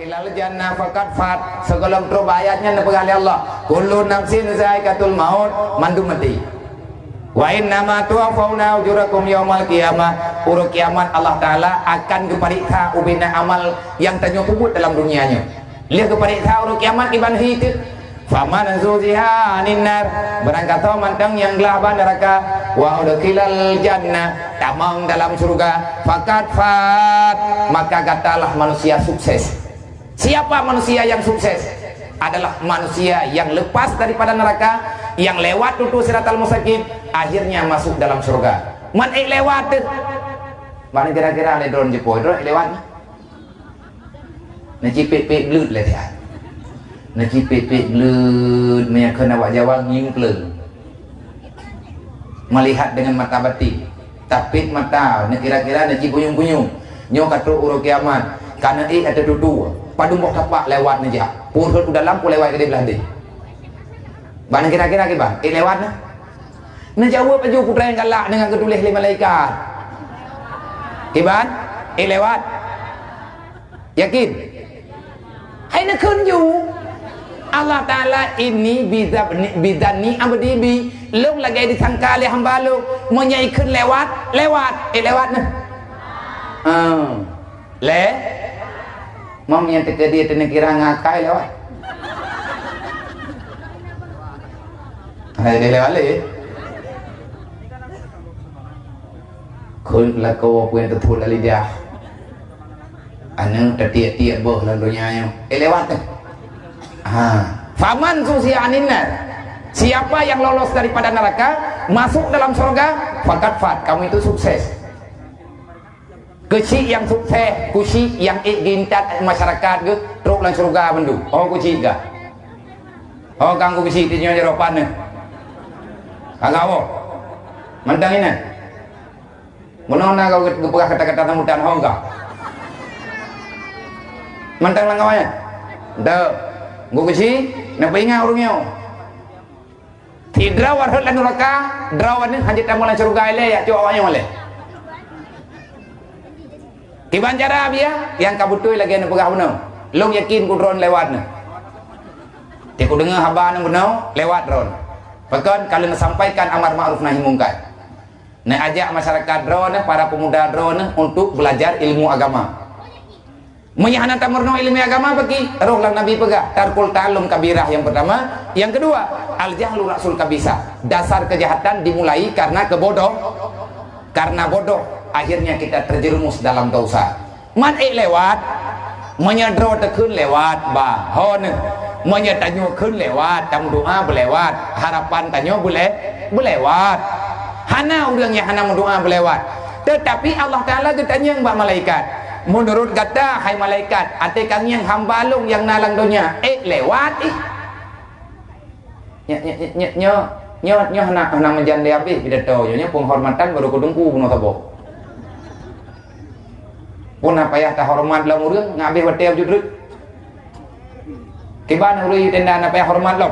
Kilal jannah faqad fat. Segala terus ayatnya nepegah oleh Allah. Kullu nafsin zaikatul maut, mandu mati. Wa inna ma tuwaffawna ujurakum yaumal qiyamah. Urut kiamat Allah Taala akan kepariksa ubina amal yang tanya puput dalam dunianya. Lihat kepariksa urut kiamat iban itu. Faman zuziha anin nar, berangkat mantang yang gelaba neraka, wa udkhilal jannah, tamang dalam surga, faqad fat, maka katalah manusia sukses. Siapa manusia yang sukses? Adalah manusia yang lepas daripada neraka, yang lewat tutu siratal mustaqim, akhirnya masuk dalam surga. Man lewat tu. Mana kira-kira ada drone Jepun, drone lewat. Nacipik-pik blut lah dia. Nacipik-pik blut, meyakan awak Jawa ngimpleng. Melihat dengan mata batin. Tapit mata, kira-kira naci kunyung-kunyung. Nyo kata urut kiamat, karena ada dua. Padung bok tapak lewat ni je. Purut udah lampu lewat ke dia belah dia. Mana kira-kira ke bang? Lewat nah. Nak jawab baju putra yang galak dengan ketulis lima malaikat. Kiban? Lewat. Yakin? Hai nak kunju. Allah Taala ini bidani abdibi. Long lagi disangka oleh hamba lu menyaikan lewat. Lewat nah. Mam yang teka dia tena kira ngakai lewat. Hai dia lewat le. Kun lako puan tetul ali dia. Anu tiap-tiap boh dalam dunia lewat tu. Faman susianinna. Siapa yang lolos daripada neraka masuk dalam surga, faqad fat, kamu itu sukses. Kecil yang sukses, kusi yang gintat masyarakat ke, teruk lang surga bendu. Oh kusi ke? Oh kangku kusi tinyo jeropan ni. Kagak apa? Mantang ini. Mana kau gepegah kata-kata namutan ho enggak? Mantang lang kawannya. Dah, gua kusi, nak ingat urungnya. Tidra warhut lan neraka, drawan ni hanya tamu lang surga ile ya cu awaknya male. Kiban cara dia yang kabutui lagi nak pegah benar. Long yakin ku drone lewat ni. Dia ku dengar haba nang benar lewat drone. Bahkan kalau nak sampaikan amar ma'ruf nahi mungkar. Nak ajak masyarakat drone para pemuda drone untuk belajar ilmu agama. Menyahana tamurno ilmu agama bagi roh lang Nabi pegah. Tarkul ta'allum kabirah yang pertama, yang kedua al-jahlu rasul kabisa. Dasar kejahatan dimulai karena karena bodoh. Akhirnya kita terjerumus dalam dosa. Man lewat, menyedro tekun lewat, bahon, menyetanyo kun lewat, tam doa berlewat, harapan tanyo boleh berlewat. Hana urangnya hana mendoa berlewat. Tetapi Allah Taala ketanya mbak malaikat. Menurut kata hai malaikat, ate kang yang hamba long yang nalang dunia, lewat nyo hana menjanda habis pidato nyo penghormatan baru kudungku bunuh tabo. Pun apa ya tak hormat lah urang ngabih wate judrut. Kiban urui tenda apa ya hormat lo.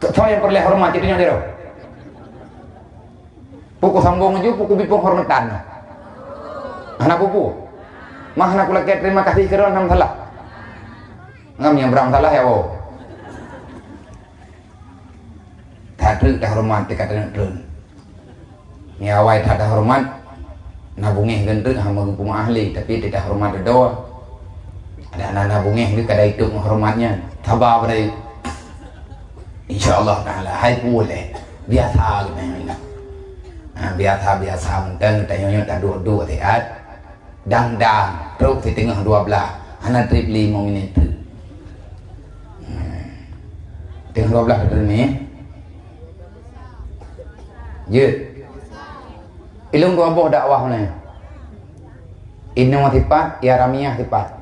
So yang perlu hormat itu nyadero. Puku sambung aja puku bipung hormatan. Anak puku. Mah anak kula terima kasih keron ham salah. Ngam yang berang salah ya oh. Tadru dah hormat dikatakan drone. Ni awai tak ada hormat. Nabungeh gendut hamba hukum ahli tapi tidak hormat doa. Ada anak nabungeh dia kada itu menghormatnya. Sabar pada insyaallah taala hai boleh biasa gimana. Biasa mentang tanya tak dua tiat dang terus di tengah 12 hana trip 5 minit. Tengah 12 betul ni. Je. Ilmu dua boh dakwah ni. Inu tipat, ya ramiyah tipat.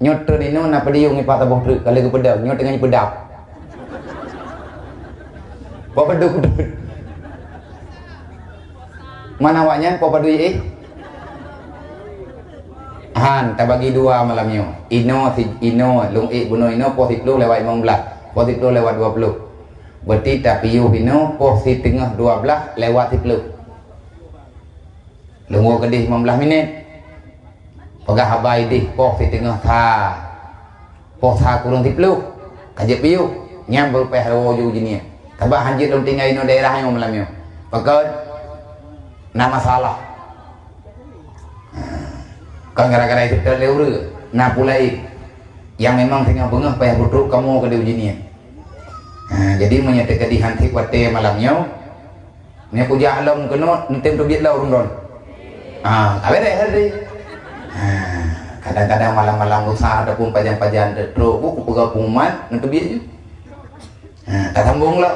Nyot inu na pediung ipat aboh truk kalau ke pedang, nyot dengan pedap. Bawa peduk. Mana awaknya kau padui Han, tak bagi dua malamnya. Ino lung bunuh ino posip lu lewat 15, posip lu lewat 20. Berarti tak piu ino posisi tengah 12 lewat 10. Lunggu kedih 15 minit. pegah habai di poh di tengah tha poh tha kurang tiplu kajep piu nyam berpeh roju jenis tabah hanjit dong tinggal ino daerah yang malam yo pakai nama masalah kan gara-gara itu terlewur nah pulai yang memang tengah bengah payah berduk kamu ke jenis jadi menyatakan di hanti kuate malamnya ni aku jalan kena nentem tu biat lah urun don kabe deh hari kadang-kadang malam-malam usaha ada pun pajan-pajan teruk aku pegang pengumuman nentu biat je tak sambung lah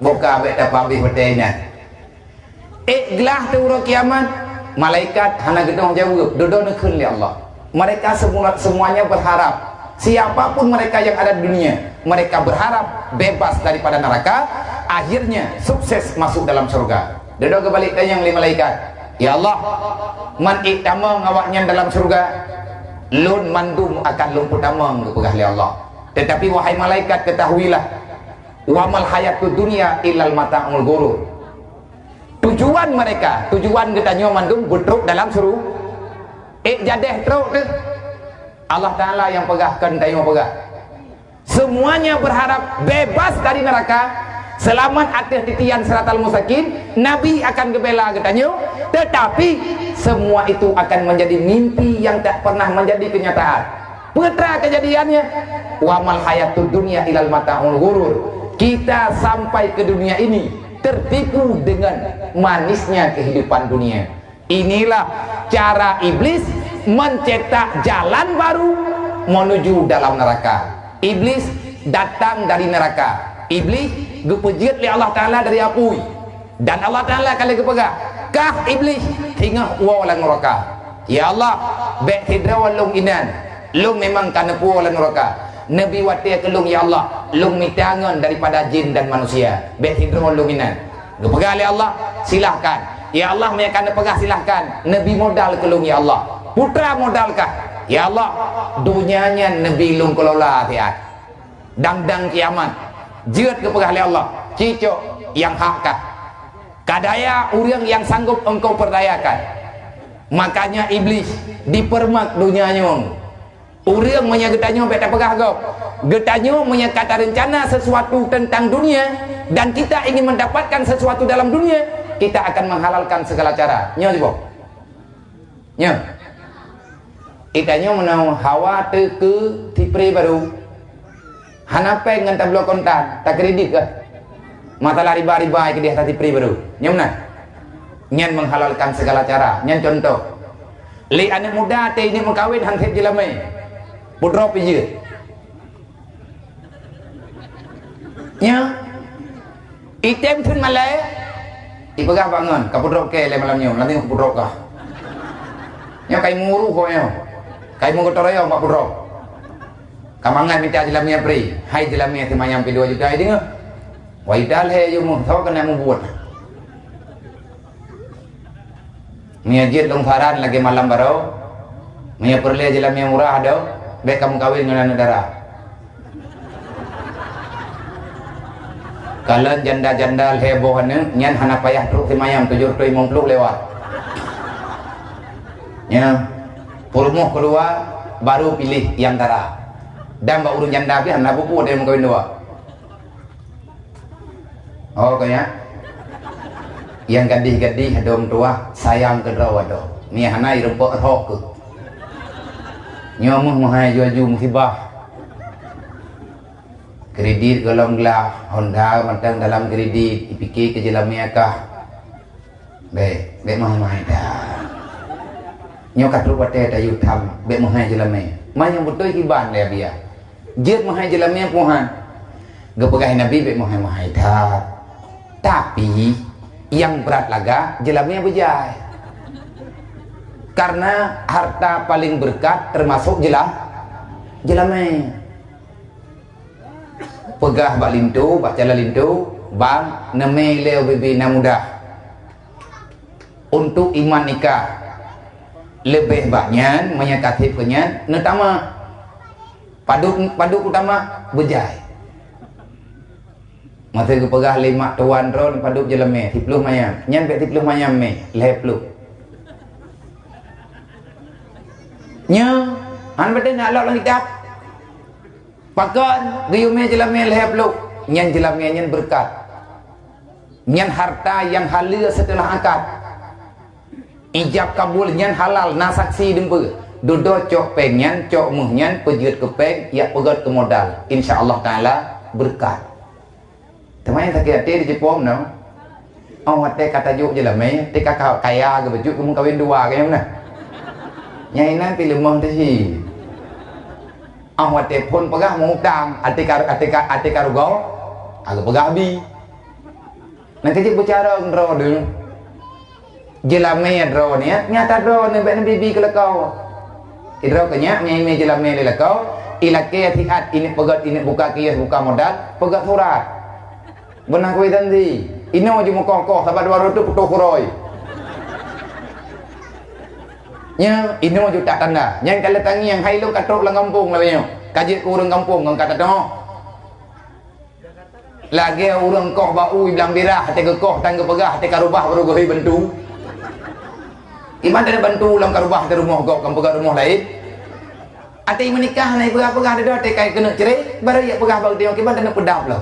buka abek dapat habis petainya gelah tu urut kiamat malaikat hana gedong jauh duduk nekun li Allah mereka semuanya berharap siapapun mereka yang ada di dunia mereka berharap bebas daripada neraka akhirnya sukses masuk dalam surga duduk kebalik tanya yang malaikat ya Allah man iktama ngawaknya dalam surga lun mandum akan lumpur damang kepegah li Allah tetapi wahai malaikat ketahuilah wamal hayatud dunia illal mata'ul ghurur tujuan mereka tujuan ketanya mandum betruk dalam suruh jadeh truk tu Allah Ta'ala yang pegahkan tayo pegah semuanya berharap bebas dari neraka selamat atas titian siratal mustaqim Nabi akan gebela katanya tetapi semua itu akan menjadi mimpi yang tak pernah menjadi kenyataan putra kejadiannya wamal hayatud dunia ilal mata'ul ghurur kita sampai ke dunia ini tertipu dengan manisnya kehidupan dunia inilah cara iblis mencetak jalan baru menuju dalam neraka iblis datang dari neraka iblis gepejit li Allah Ta'ala dari api dan Allah Ta'ala kali kepegah kah iblis hingga wawalan neraka ya Allah bek hidra walung inan lung memang kana wawalan neraka Nabi watia kelung ya Allah lung mitangan daripada jin dan manusia bek hidra walung inan kepegah li Allah silahkan ya Allah mereka pegah silahkan Nabi modal kelung ya Allah putra modalkah ya Allah dunianya Nabi lung kelola tiat dang kiamat jeut kepegah li Allah cicok yang hakkah kadaya urang yang sanggup engkau perdayakan makanya iblis dipermak dunianya urang menyagetanya beta pegah gop getanya menyakata rencana sesuatu tentang dunia dan kita ingin mendapatkan sesuatu dalam dunia kita akan menghalalkan segala cara nya sibuk nya itanya menau hawa teke tipre baru hanape ngan tablo kontan tak kredit ke masalah riba-riba ke dia tipre baru nyamna nyan menghalalkan segala cara nyan contoh li anak muda te ini mengkawin hangkep jelame pudro pije nya item thun malai ipegah bangun ka pudro ke le malam nyom nanti pudro ka nya kai muru ko nya kai mo toroyo pak pudro kamangan minta jelamnya pri hai jelamnya semayam 2 juta ini ngah waidal he yo mo tho kena mo buat miajit dong faran lagi malam baru mia perle jelamnya murah ada be kamu kawin dengan negara kalau janda-janda heboh nyan hana payah truk semayam 750 lewat ya purmuh keluar baru pilih yang tara dan mbak urun janda pi hana pupu ada yang kawin dua oh kaya yang gadih-gadih dong tua sayang ke draw ado ni hana irempok roh ke nyomuh mahai juju musibah kredit golong gelah Honda matang dalam kredit dipikir ke jelamnya kah be mahai dah nyokat rupate dayu tham be mahai jelamnya yang betul hiban dia biar jet mahai jelamnya puhan gepegah Nabi be mahai dah tapi yang berat laga jelamnya bejai karena harta paling berkat termasuk jelamnya pegah bak lintu bak cala lintu bang neme leo bibi na mudah untuk iman nikah lebih banyak menyakati penyan netama paduk utama bejai masa ke pegah 5 tuan ron paduk jelame 10 mayam nyan be 10 mayam me 10 nya han bade nak Allah lang kitab pakan gayume jelame lehap lu nyan jelame nyan berkat nyan harta yang halal setelah akad ijab kabul nyan halal na saksi dempe dodo cok pengen cok muhnyan pejut ke peng ya pegat ke modal insyaallah taala berkat teman tak kira di Jepang no oh te kata juk jelame te kakak kaya ke baju kamu kawin dua ke mana nyai nan pilih mong teh awak telefon pegah mau hutang atika rugau agak pegah bi nanti dia bicara ngro dulu jelame dro ni nyata dro ni ben bibi kelakau idro kenya nyai jelame lelakau ilake atiat ini pegat ini buka kias buka modal pegat surat benang kuwi tadi ino je mukoh sabat baru tu putu kuroi nya ino je tak tanda yang kalau tangi yang hai lu katok lang kampung lah banyak kaji ku urang kampung ngang kata tengok lagi urang koh bau bilang birah hati kekoh tangga pegah hati karubah baru gohi bantu iman ada bantu lang karubah ke rumah kau kampung rumah lain ati menikah naik pegah ada hati kai kena cerai baru ya pegah bau dia kiban kena pedap lah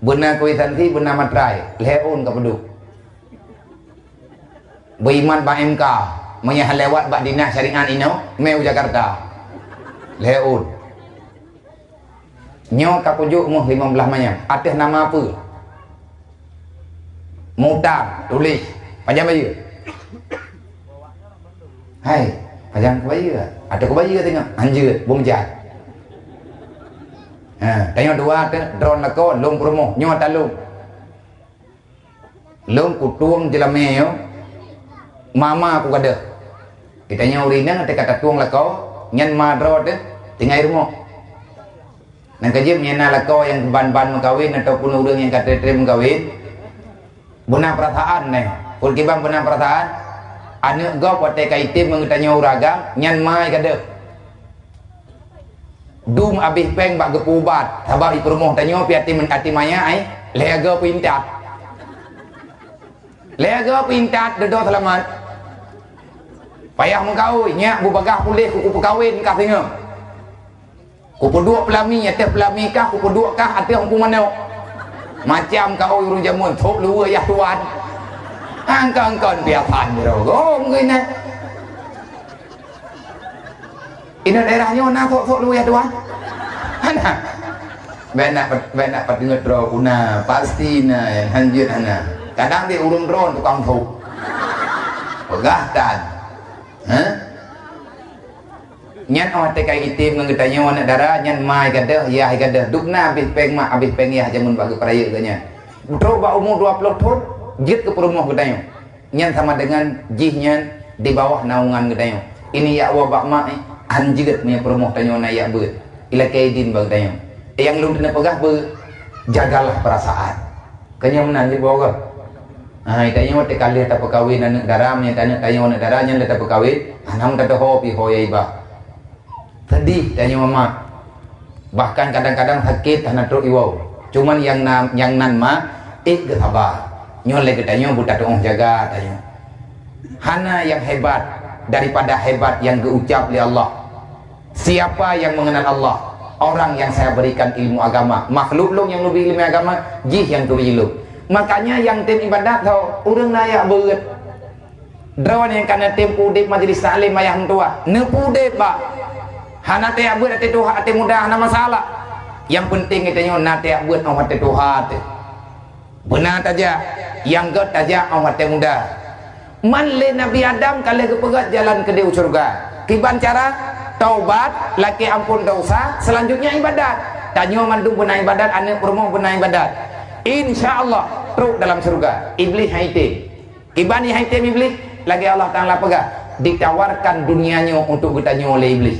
benar kuih tanti benar matrai leun ka peduk beriman ba MK menyah lewat ba dinas syariat ino meu Jakarta leun nyo ka pujuk muh 15 manyam atas nama apa mutar tulis pajam baju hai pajam baju ada ke baju tengok anjir bom jat tengok dua drone lako long promo nyo talung long kutuang jelame yo mama aku kada kita nyaurina te kata tuang lako nyan madro te tinggai rumah nang kajib nyana lako yang ban-ban mengkawin ataupun urang yang kata terima mengkawin benar perasaan neh pun kibang benar perasaan anak gop wate kaitim mengetanya uragam nyan mai kada dum abih peng bak gepubat sabab iku rumah tanyo piati menati maya ai lega pintat dedo selamat payah mengkawin nya bu bagah pulih ku perkawin kah tengok ku peduk pelami atas pelami kah ku peduk kah atas ku mana macam kau urung jamun thok luar ya tuan angkan biapan ro gong gini ini daerahnya mana thok luar ya tuan ana benak patingot ro kuna pasti na hanjir ana kadang dia urung drone tukang thok pegahtan nyan awak tekai itim ngegetanya wana darah nyan mai kada ya kada dukna habis peng mak habis peng ya jamun bagi peraya katanya bro ba umur 20 tahun jit ke perumah katanya nyan sama dengan jihnya di bawah naungan katanya ini ya wa bak mak anjigat punya perumah tanya na ya ber ila kaidin bag katanya yang lu kena pegah ber jagalah perasaan kanya menan di bawah itanya wate kali ta pekawin anak daramnya tanya anak darahnya le ta pekawin anam kata hobi hoyai ba sedih tanya mama bahkan kadang-kadang sakit tanah truk iwau cuman yang nan ma sabar nyole katanya buta doong jaga tanya hana yang hebat daripada hebat yang diucap oleh Allah siapa yang mengenal Allah orang yang saya berikan ilmu agama makhluk long yang lebih ilmu agama jih yang lebih ilmu makanya yang tim ibadat tau urang naya beut drawan yang kana tim udip majlis taklim ayah tua ne udip ba hana te abut ate tuha ate mudah hana masalah yang penting kita nyo na te abut au ate tuha te benar saja yang god saja au ate mudah man le nabi adam kale kepegat jalan ke dia surga kiban cara taubat laki ampun dosa selanjutnya ibadat tanyo mandu benar ibadat anak rumah benar ibadat insyaallah teruk dalam surga iblis haitim kiban haitim iblis lagi Allah Taala pegang ditawarkan dunianya untuk kita nyo oleh iblis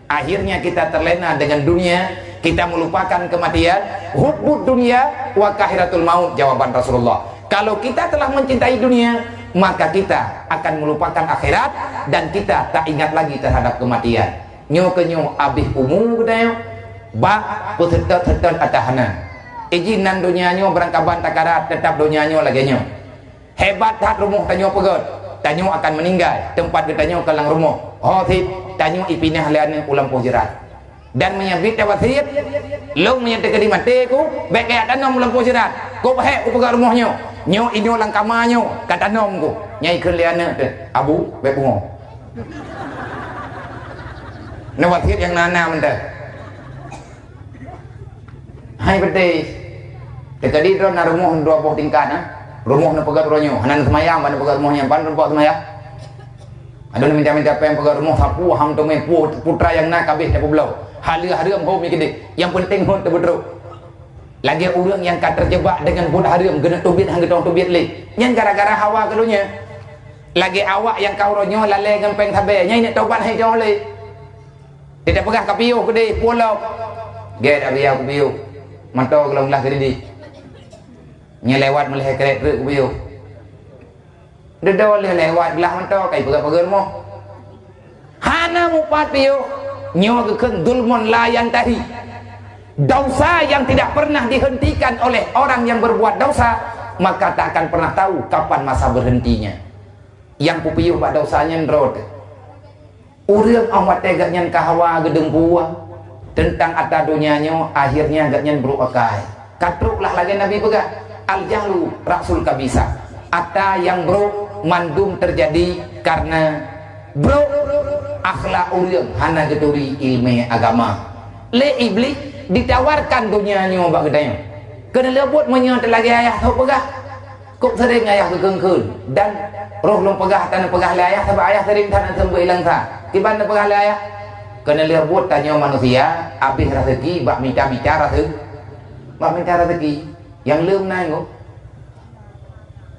akhirnya kita terlena dengan dunia kita melupakan kematian hubbud dunia wa kahiratul maut jawaban Rasulullah kalau kita telah mencintai dunia maka kita akan melupakan akhirat dan kita tak ingat lagi terhadap kematian nyo kenyo abih umur dayo ba peserta atahana izinan dunia nyo berangkaban takarat tetap dunia nyo lagi nyo hebat hat rumah tanyo pegot tanyo akan meninggal tempat kita kalang rumah hotit tanyo ipinah liane ulang pojerat dan menyabit wasit long menyate ke di mate ku baik kaya tanom ulang pojerat ku bahek ku pegang rumahnya nyo inyo lang kamanyo katanom ku nyai ke liane abu baik bungo na wasit yang nana mente hai berde tekadi dron na rumah 20 tingkat rumah na pegat ronyo hanan semayang ban pegat rumahnya ban rumah semayang ada minta-minta apa yang pegat rumah sapu ham tu main putra yang nak habis apa belau halia-haria mau mikir yang penting hon terbedro lagi orang yang kat terjebak dengan budak haram kena tubit hang getong tubit le nyen gara-gara hawa kalunya lagi awak yang kau ronyo lalai ngempeng tabe nyai nak taubat hai jauh le tidak pegah kapiu gede pulau ge dak biar kapiu mantau kalau lah gede di nya lewat meleh keret ke kapiu dedo lewat belah mantau kai pegang-pegang rumah hana mupat piu nyo kekeun dulmun layan tahi dosa yang tidak pernah dihentikan oleh orang yang berbuat dosa maka tak akan pernah tahu kapan masa berhentinya yang pupiuh bak dosanya ndrod urang awat tega nyan kahawa gedeng buah tentang atas dunianya akhirnya agak nyan beruakai katruklah lagi Nabi pegah al jahlu rasul kabisa ata yang bro mandum terjadi karena bro akhlak urang hana geturi ilmu agama le iblis ditawarkan dunianya bak gedanya kena lebut menyat lagi ayah tau pegah kok sering ayah kekengkeun dan roh long pegah tanah pegah le ayah sebab ayah sering tanah sembuh hilang sa tiban pegah le ayah kena lebut tanya manusia habis rezeki bak minta bicara tu bak minta rezeki yang leum nai ngok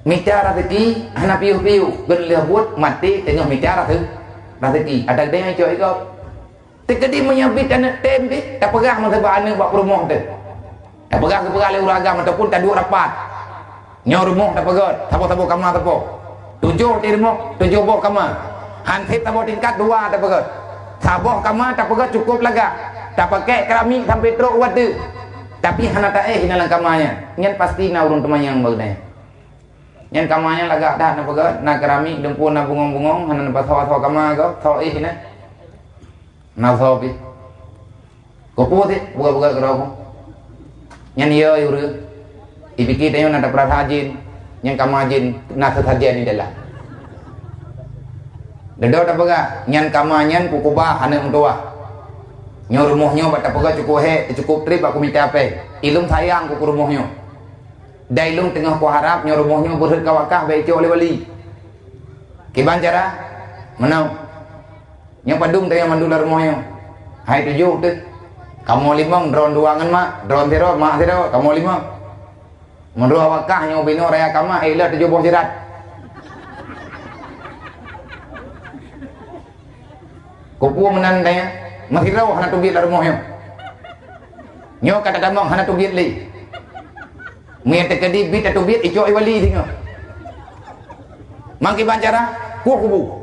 minta rezeki hana piu-piu kena lebut mati tengah minta rezeki ada dia coy kau tekedi menyabit tanah tempe tak pegah masa bak anak bak rumah tu tak pegah ke pegah le uragam ataupun tak duk rapat nyo rumah tak pegot tabo-tabo kamar tapo 7 di rumah 7 boh kamar hansip tabo tingkat 2 tak pegot saboh kamar tak pegot cukup laga tak pakai keramik sampai truk wadu tapi hana tak hinalang kamarnya nyen pasti na urun teman yang bagus nyen kamarnya laga dah na pegot na keramik dempun na bungong-bungong hana na sawa-sawa kamar ko saw hina na saw pi ko putih buka-buka kerau nyen yo urang ipikir tayo na dapat hajin yang kamajin nasa sajian ni adalah dedo tak pega nyan kamanyan kukuba hana untua nyo rumahnya bat tak pega cukup trip aku minta apa ilung sayang ku rumahnya dai ilung tengah ku harap nyo rumahnya berhut kawakah baik oleh wali kiban cara menau yang padung tayo mandula rumahnya hai 7 tu kamu 5 drone 2 ngan mak drone 0 mak 0 kamu 5 menurut awakah yang bino raya kama ilah 7 boh jerat kupu menandanya masih raw hana tubit la rumahnya nyo kata damang hana tubit li mien tekedi bit tubit ijo wali tingo mangki bancara kubu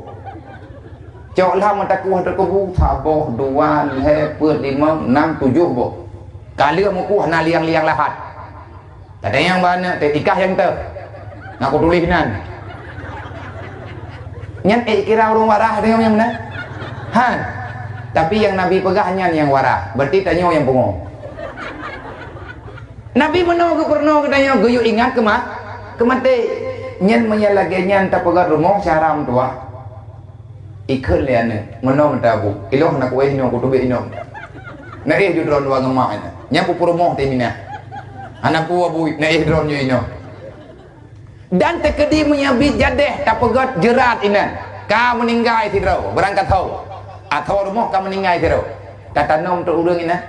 cok lah mata kubu saboh 2 le put 5 6 7 boh kali mu hana liang-liang lahat ada yang banyak tikah yang tu ngaku tulisan nyan kira orang warah dengan yang mana han tapi yang Nabi pegah nyan yang warah berarti tanya yang pungo Nabi menau ke pernah katanya guyu ingat kemati nyan menyalagi nyan tak pegat rumah syaram tua ikut lian menau mentabu iloh nak kuih nyo kutubi ino na judron wa ngema nyan pupur rumah temina anak buah bui na drone nyo ino dan tekedi menyabit jadeh tak pegat jerat ina ka meninggal tidro berangkat tau atau rumah ka meninggal tidro tatanam tu urang ina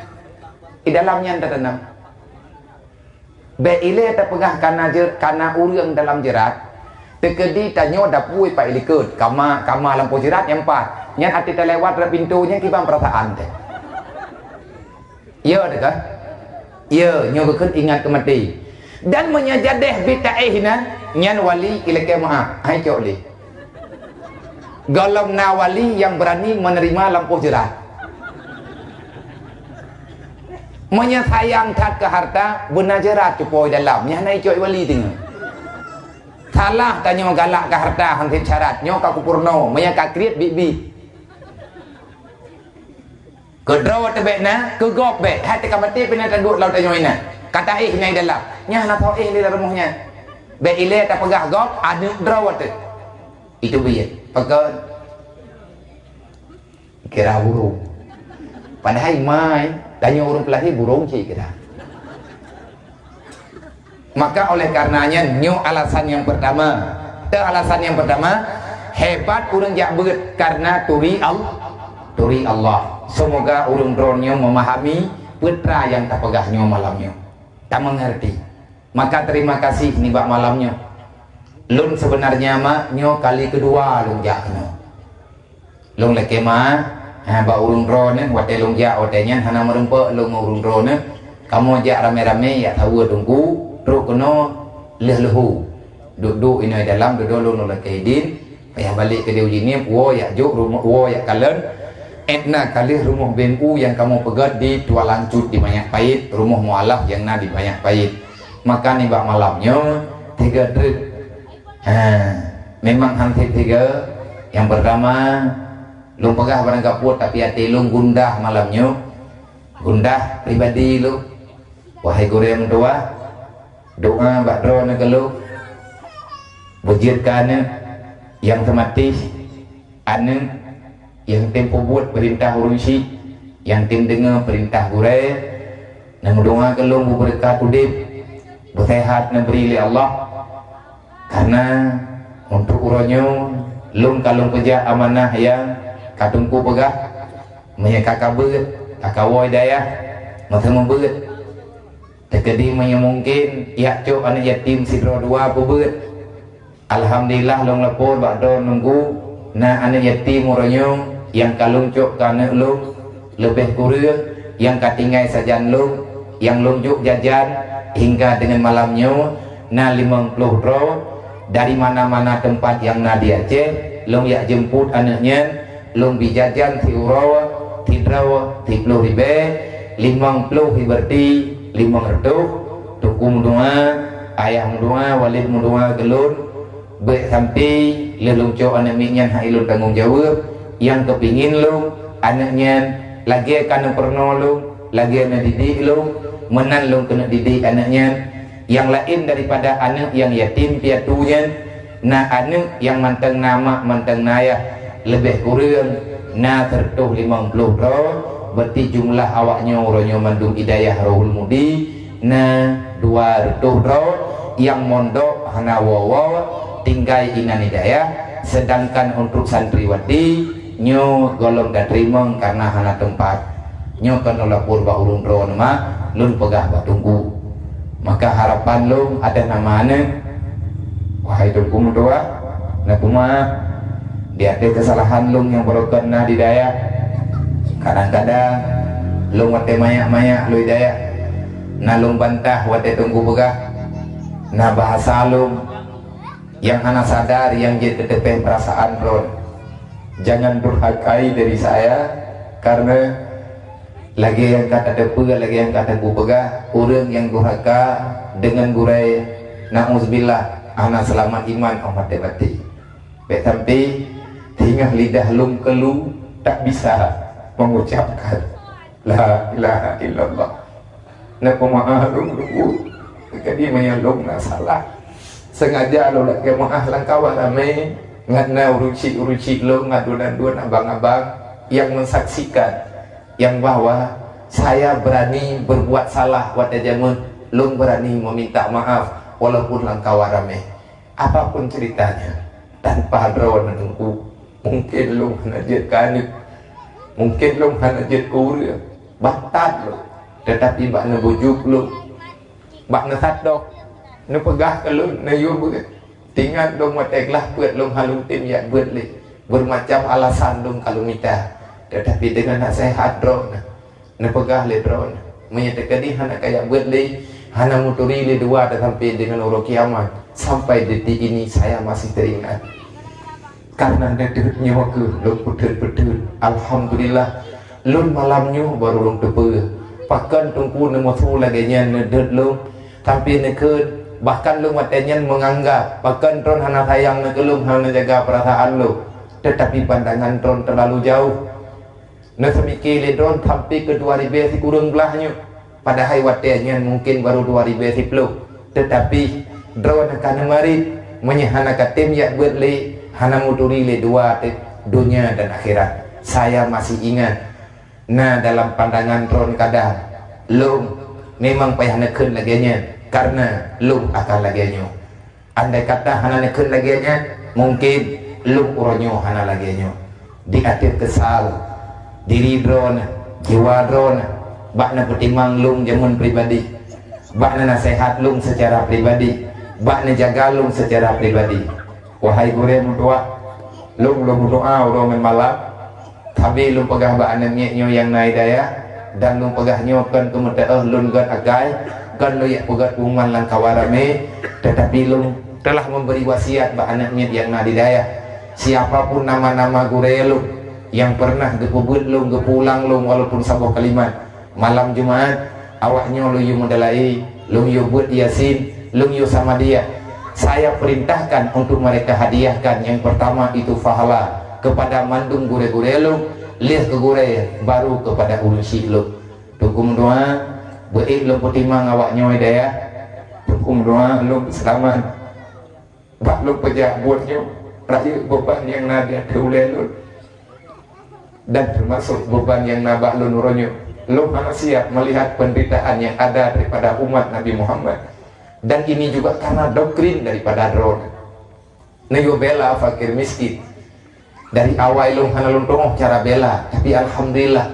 di dalamnya tatanam be ile tak pegah kana urang dalam jerat tekedi tanyo dapui pak ilikut kama lampu jerat yang 4 nyan ati terlewat dari pintunya kibang perasaan teh ya dekat ya nyobakan ingat kemati dan menyajadeh bita'ihna nyan wali ilake maaf hai cok li golong na wali yang berani menerima lampu jerat menyayang tat ke harta benar jerat cupoi dalam nyan hai cok wali tengah salah tanya galak ke harta hang syarat nyo ka kupurno maya ka kriet bibi ke draw tebekna ke gop be hati ka mati pina tanduk laut tanyo ina kata nyai dalam nya na tho di dalam rumahnya be ile ta pegah gop ada draw tu itu biye pegan kira burung padahal mai tanya urung pelatih burung cik kira. Maka oleh karenanya nyo alasan yang pertama hebat urang jak beut karena turi Allah. Semoga urang dronyo memahami putra yang tak pegahnya malamnya tak mengerti. Maka terima kasih nih bak malamnya lun sebenarnya mak nyo kali kedua lun jak kena lun leke mah bak urang drone wate lun jak watenya hana merempe lun urang drone kamu jak rame-rame ya tahu tunggu terus kena lehu duduk ini dalam duduk lun leke din payah balik ke dia ni wo ya juk rumah wo ya kalen etna kali rumah BNU yang kamu pegat di Tua Lancut di Banyak Pahit, rumah mualaf yang na di Banyak Pahit. Maka nih bak malamnya 3 trip. Memang hampir 3. Yang pertama, lu pegah barang kaput tapi hati lu gundah malamnya. Gundah pribadi lu. Wahai guru yang tua, doa bak drone ke lu. Bujirkan yang tematis ane yang tempo buat perintah urusi yang tim dengar perintah gure dan doa kelung berkat udip bersehat dan beri oleh Allah karena untuk uronyo lung kalung kerja amanah yang katungku pegah menyekaka beut takawai daya masa membeut terkedi mungkin ya cok anak yatim sidro 2 beut alhamdulillah lung lapor bakdo nunggu na anak yatim uronyo yang kalung cok kana lu lebih kurang yang katingai sajan lu yang lunjuk jajan hingga dengan malamnya na 50 ro dari mana-mana tempat yang na di Aceh lu ya jemput anaknya lu bijajan ti uro ti draw ti 10 ribe 50 berarti 500 tukum doa ayah doa walid doa gelun be sampai lelung cok anak minyan hailun tanggung jawab yang kepingin lu anaknya lagi akan perno lu lagi anak didik lu menan lu kena didik anaknya yang lain daripada anak yang yatim piatunya na anak yang manteng nama manteng naya lebih kurang na tertuh 50 ro berarti jumlah awaknya uronyo mandung hidayah rohul mudi na 200 ro yang mondok hana wawa tinggal inan hidayah sedangkan untuk santriwati nyo golong dan terima karena hana tempat nyo kan lapor ba urung drone ma lun pegah ba tunggu maka harapan lu ada namanya wahai tunggu doa na kuma dia ada kesalahan lu yang berokan na di daya kadang-kadang lu wate mayak-mayak lu daya na lu bantah wate tunggu pegah na bahasa lu yang hana sadar yang jadi tetep perasaan drone jangan durhakai dari saya karena lagi yang kata depu lagi yang kata bu pegah orang yang durhaka dengan gurai na'udzubillah anak selamat iman amat debati sampai tinggal lidah lum kelu tak bisa mengucapkan la ilaha illallah na pemaah lum jadi menyalum na salah sengaja lo lagi maah langkawan ame ngatna uruci lo ngaduan-duan abang-abang yang mensaksikan yang bahwa saya berani berbuat salah pada zaman lo berani meminta maaf walaupun langkah rame apapun ceritanya tanpa drone menunggu mungkin lo hanajat kanit mungkin lo hanajat kuria batat lo tetapi bakna bujuk lo bakna sadok nu pegah ke lo na yur tinggal dong mateklah buat long halung tim ya buat li bermacam alasan dong kalau minta tetapi dengan nak sehat drone na pegah le drone menyatakan di hana kayak buat li hana muturi li 2 dan sampai dengan urut kiamat sampai detik ini saya masih teringat karena dedeknya waktu long betul-betul alhamdulillah lun malamnya baru long tepe pakan tungku nemu tu lagi nya nedet long sampai neked bahkan lung watenyan menganggap bahkan tron hana sayang ke lung, hana jaga perasaan lu, tetapi pandangan tron terlalu jauh. Nah semikir le tron sampai ke 2010 belahnya, padahal watenyan mungkin baru 2010, tetapi drone akan mari menyahana katim ya buat le hana muturi le dua dunia dan akhirat. Saya masih ingat. Nah dalam pandangan tron kadang lung memang payah nekun laginya, karena lung akan laginya. Andai kata hana nekun laginya, mungkin lung uronyo hana laginya. Di akhir kesal diri drone, jiwa drone, bakna pertimang lung jamun pribadi, bakna nasihat lung secara pribadi, bakna jaga lung secara pribadi. Wahai gure mutua, lung berdoa urang malam, tapi lung pegah bakna nyo yang naik daya, dan lung pegah nyokan kemudian lung gat agai, kan lu ya pegat uman lang kawarame, tetapi lung telah memberi wasiat bakna nyo yang naik daya. Siapapun nama-nama gure lung yang pernah gepubut lung, gepulang lung walaupun sebuah kalimat, malam Jumat awaknya lu yu mendalai, lung yu buat yasin, lung yu sama dia. Saya perintahkan untuk mereka hadiahkan yang pertama itu fahala kepada mandung gure-gure lung, lihat ke gure baru kepada ulun lu. Tukum doa baik lung pertimang awaknya daya, tukum doa lung selamat bak lung pejak buatnya raya beban yang nadia teulelun, dan termasuk beban yang nabak lun uronyo. Lung hana siap melihat penderitaan yang ada daripada umat Nabi Muhammad, dan ini juga karena doktrin daripada drone. Nego bela fakir miskin. Dari awal lung hana lung tongok cara bela, tapi alhamdulillah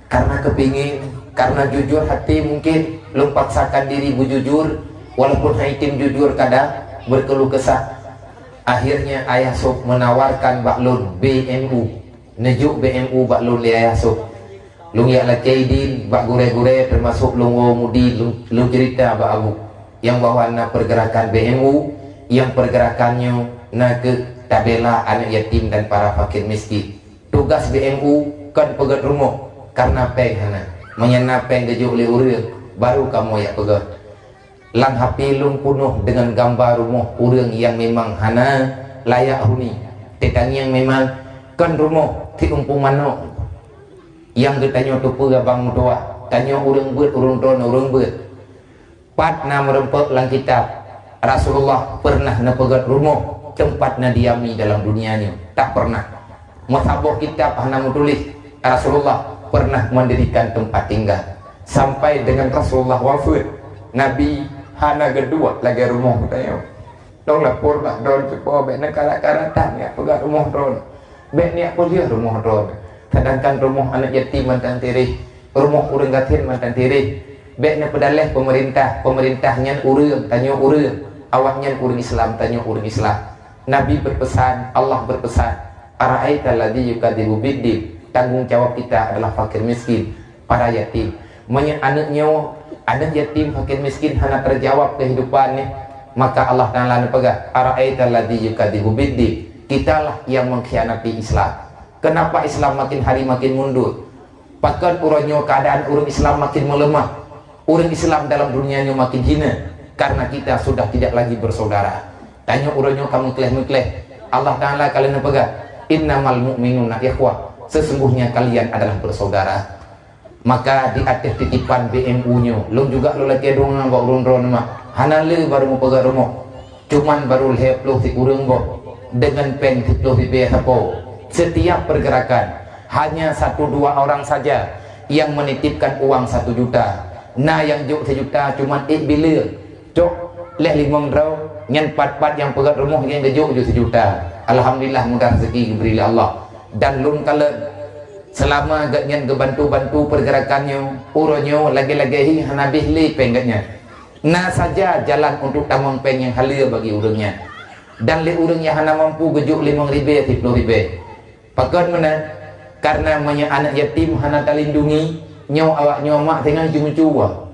karena kepingin, karena jujur hati mungkin lung paksakan diri bujujur, walaupun haitim jujur kadang berkeluh kesah. Akhirnya ayah sok menawarkan baklun BMU, nejuk BMU baklun li ayah sok. Lung ya lacaidin bak gure-gure termasuk lung mudi lung cerita bak abu yang bawa na pergerakan BMU yang pergerakannya na ke tabela anak yatim dan para fakir miskin. Tugas BMU kan pegat rumah karena peng hana menyena peng gejuk li urang baru kamu ya pegat. Lang HP lung penuh dengan gambar rumah urang yang memang hana layak huni, tetang yang memang kan rumah ti umpung mano yang ditanya tu pura bang mutua tanya urang beut urang don urang beut pat na merempek lang kitab Rasulullah pernah na pegat rumah tempat na diami dalam dunianya, tak pernah. Musaboh kitab hana tulis Rasulullah pernah mendirikan tempat tinggal sampai dengan Rasulullah wafat Nabi hana kedua lagi rumah tanya dong lapor bak don cepo be na kara-karatan ya pegat rumah don be ni aku dia rumah don. Sedangkan rumah anak yatim mantan tirih, rumah urang gatin mantan tirih, baiknya pedaleh pemerintahnya urang tanya urang, awaknya urang Islam tanya urang Islam. Nabi berpesan, Allah berpesan, ara'aital ladzi yukadzibu biddin, tanggung jawab kita adalah fakir miskin, para yatim. Anak yatim fakir miskin hanya terjawab kehidupannya, maka Allah Ta'ala nepegah ara'aital ladzi yukadzibu biddin, kitalah yang mengkhianati Islam. Kenapa Islam makin hari makin mundur? Bahkan uronyo keadaan orang Islam makin melemah, orang Islam dalam dunianya makin hina, karena kita sudah tidak lagi bersaudara. Tanya uronyo kamu kleh-mekleh, Allah Ta'ala kalian pegang innamal mu'minuna ikhwah, sesungguhnya kalian adalah bersaudara. Maka di atas titipan BMU nya lu juga lu lagi dong ngambak ron-ron mah hanale baru mau pegang rumah, cuman baru lehep lu si urang bo dengan pen lu si behapo. Setiap pergerakan hanya 1-2 orang saja yang menitipkan uang 1 juta. Nah yang juk 1 juta cuman bila cok leh 5 draw nyen 4 yang pegat rumah yang juk 1 juta. Alhamdulillah mudah rezeki diberi Allah. Dan lun kalen selama gak nyen bantu pergerakannya uronyo lagi-lagi hanabih li penggaknya. Nah saja jalan untuk tamang peng yang halia bagi urangnya. Dan li urang yang hana mampu gejuk 5.000 10.000. Pakan mana? Karena anak yatim hana terlindungi, nyaw awak nyaw mak tengah cuma-cuma.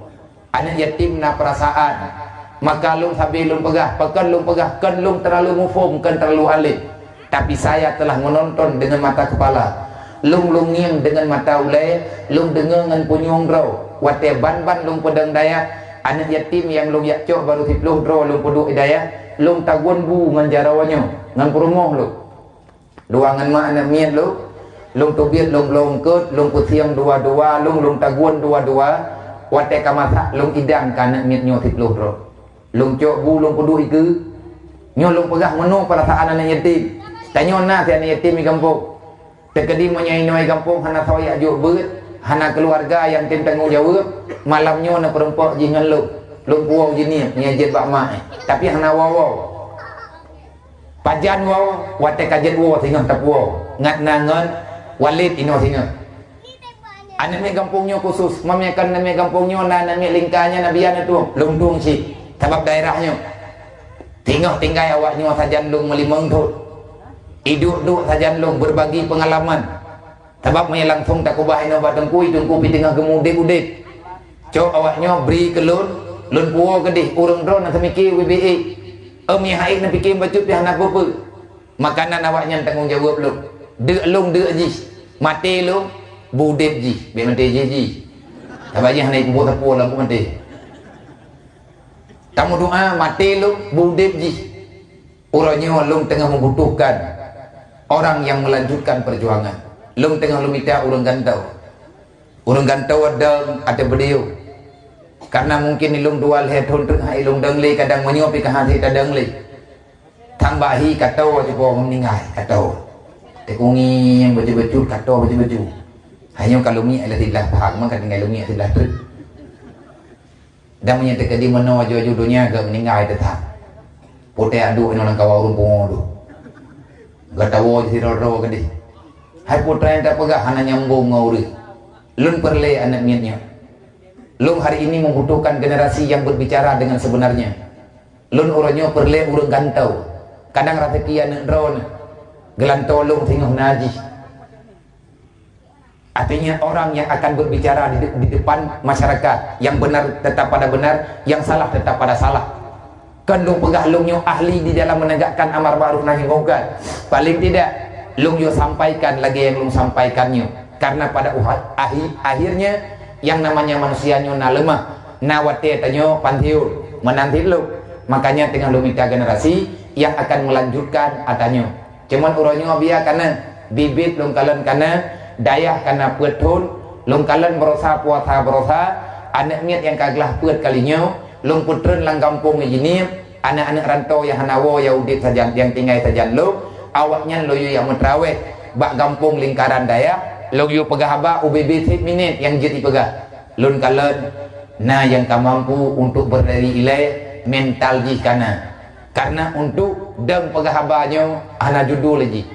Anak yatim na perasaan, maka lung sabi lung pegah, pakan lung pegah, kan lung terlalu mufum, kan terlalu alim. Tapi saya telah menonton dengan mata kepala, lung ngiang dengan mata ulai, lung dengar dengan punyong draw, wate ban lung pedang daya, anak yatim yang long yak cok baru 10 dro long puduk hidayah long tagun bu ngan jarawanyo ngan perumoh lo luangan mak anak miat lo long tobiat long longkut long putiang dua-dua long tagun dua-dua wate kamasa long idang kana miat nyo 10 dro long cok bu long puduk iku nyo long pegah menu perasaan anak yatim tanyo na si anak yatim di kampung terkedi menyai noi kampung hana soyak juk beut hana keluarga yang tim tanggung jawab malamnya na perempuan jingan lu puau jenis nyajet bak mak tapi hana waw pajan waw wate kajet waw tinggal tak waw ngat nangan walid ino tinggal anak mi kampungnya khusus mamiakan nami kampungnya nami lingkanya nabian itu lung tung si sebab daerahnya tinggal awaknya sajan lung melimang tu iduk sajan lung berbagi pengalaman sebab mai langsung tak kubah ino batengku pi tengah gemudek-udek cok awaknya beri ke lun puo kedih urang drone nak mikir WBA mi haik nak fikir bacut dia nak apa makanan awaknya tanggung jawab lu dek ji mati lu budep ji be mati ji tabajih naik buat apa lah mati tamu doa mati lu budep ji urangnya lu tengah membutuhkan orang yang melanjutkan perjuangan long tengah lu minta urang gantau ada beliau karena mungkin ilung dual headhon tengah ilung dengli kadang menyopi ke hati ta dengli tambahi katau cepo meninggal katau tekungi yang baju-baju katau baju-baju hanya kalau mi ala tilah pahak maka tinggal lu mi tilah truk dan menyatakan di mana jodohnya ke meninggal tetap pote adu orang kawau rumpung tu gatawo siroro gede hai putra yang tak pegah hanya nyambung ngauri lun perle anak miatnya lun hari ini membutuhkan generasi yang berbicara dengan sebenarnya lun orangnya perle urang gantau kadang rezeki anak drone gelantau lung tengah naji artinya orang yang akan berbicara di depan masyarakat yang benar tetap pada benar yang salah tetap pada salah kan lung pegah lungnya ahli di dalam menegakkan amar ma'ruf nahi munkar paling tidak lung yo sampaikan lagi yang lung sampaikannya karena pada akhirnya yang namanya manusia nyo na lemah na wate tanyo pantiul menanti lu makanya tengah lu minta generasi yang akan melanjutkan atanyo cuman uronyo biar karena bibit lung kalen karena dayah karena petun lung kalen berosa puasa anak miat yang kaglah pet kalinya lung putren lang kampung ini anak-anak rantau yang hanawo yang udip saja yang tinggal saja lu awaknya lo yang mentraweh bak kampung lingkaran daya lo yu pegah haba UBB 10 minit yang jadi pegah lun kalen na yang mampu untuk berdiri ilai mental ji karena untuk deng pegah habanya hana judul lagi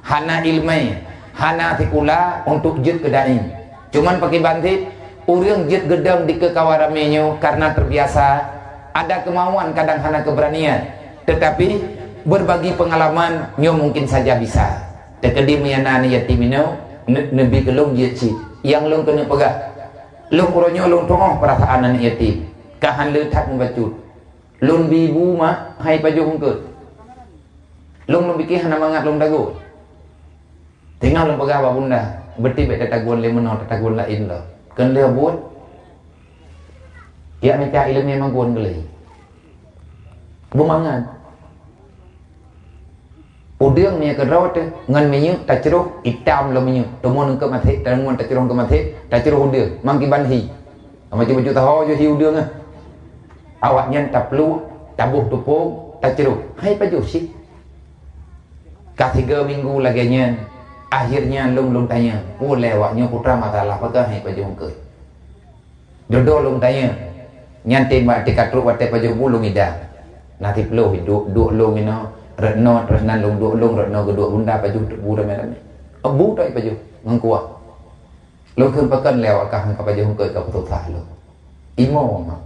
hana ilmai hana tikula untuk jid kedai cuman pakai bantit urang jid gedang di kekawaramenyo karena terbiasa ada kemauan kadang hana keberanian tetapi berbagi pengalaman nyo mungkin saja bisa tekedi meyana yatimino nabi kelung yeci yang lung kena pegah lung uronyo lung toh perasaan anak yatim kahan letat membacut lung bibu mak hai paju hungkut lung bikin hana mangat lung dagu tinggal lung pegah bunda beti bet tagun le meno tagun lain lo kan le buat ya mencari ilmu memang gon gele bumangan udang ni kerot ngan menyu tak ceruk hitam lo menyu temun ke mati temun tak ceruk ke mati tak ceruk udang mangki banhi macam baju tahu je hi udang awaknya tak perlu tabuh tupung tak ceruk hai paju sih kah 3 minggu laginya akhirnya lung tanya boleh awaknya putra masalah apakah hai paju ke jodoh lung tanya nyantai mak dikatruk wate paju bulung ida nanti perlu hidup lung ino retno terus nan lung retno kedua bunda paju buda merah bu tak paju ngkuah lung kun pakan lewat kah ka paju ke ka putu sah lo imo ma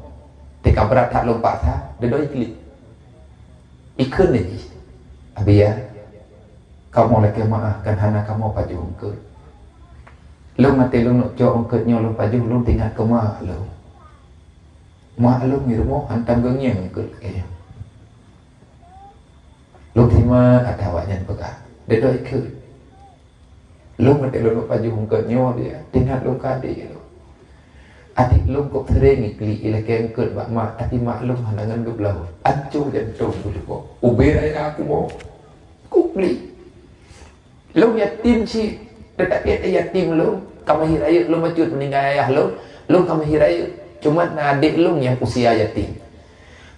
tika berat tak lung pak sah de doi klik ikun ni abia kamu lek maafkan hana kamu paju ke lung mati lung nak jo ke nyo lung paju lung tinggal ke mak lo ngirumo hantam gengnya ke lu terima ada awaknya pegah dia doa ikut lu mati lu paju hungkatnya dia tinggal lu kadi lu adik lung kok sering ikli ila kengkut bak mak tapi maklum halangan geblau ancur jantung dulu uber ayah aku mau kukli lung yatim si tetapi yatim lung kamu hiraya lung macut meninggal ayah lung kamu hiraya cuma adik lung yang usia yatim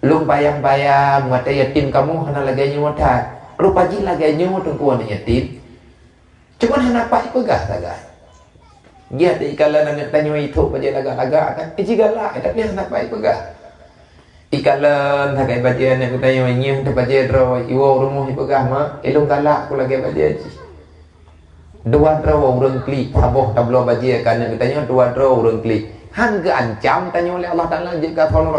lung bayang-bayang mata yatim kamu hana laganya mata rupa ji laganya tungkuan yatim cuma hana pai pegah tagah dia ada ikalan nak tanya itu baca lagak-lagak kan cigalah tapi hana pai pegah ikalan tak baca nak tanya nyeh tak baca draw iwo rumah pegah mah elong galak aku lagi baca ji dua draw urang klik haboh tablo baca kan nak tanya dua draw urang klik hangga ancam tanya oleh Allah Taala jika tolong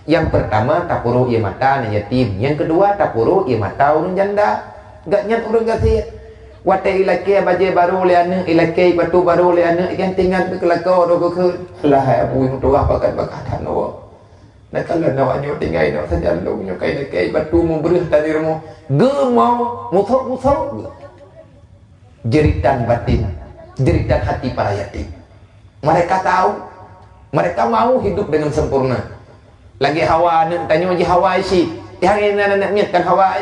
yang pertama tapuru ia mata na yatim, yang kedua tapuru ia mata urang janda gak nyat urang gasih wate ilake baje baru le ane ilake batu baru le ane ikan tinggal kelakau dogo ke lah abu yang tua pakai bakatan no nak kalau nak nyo tinggal no saja lu nyo kai ilake batu mu berih tadi remo gemau muthok jeritan batin jeritan hati para yatim mereka tahu mereka mau hidup dengan sempurna lagi hawa nak tanya je hawa isi hari ini nak miatkan hawa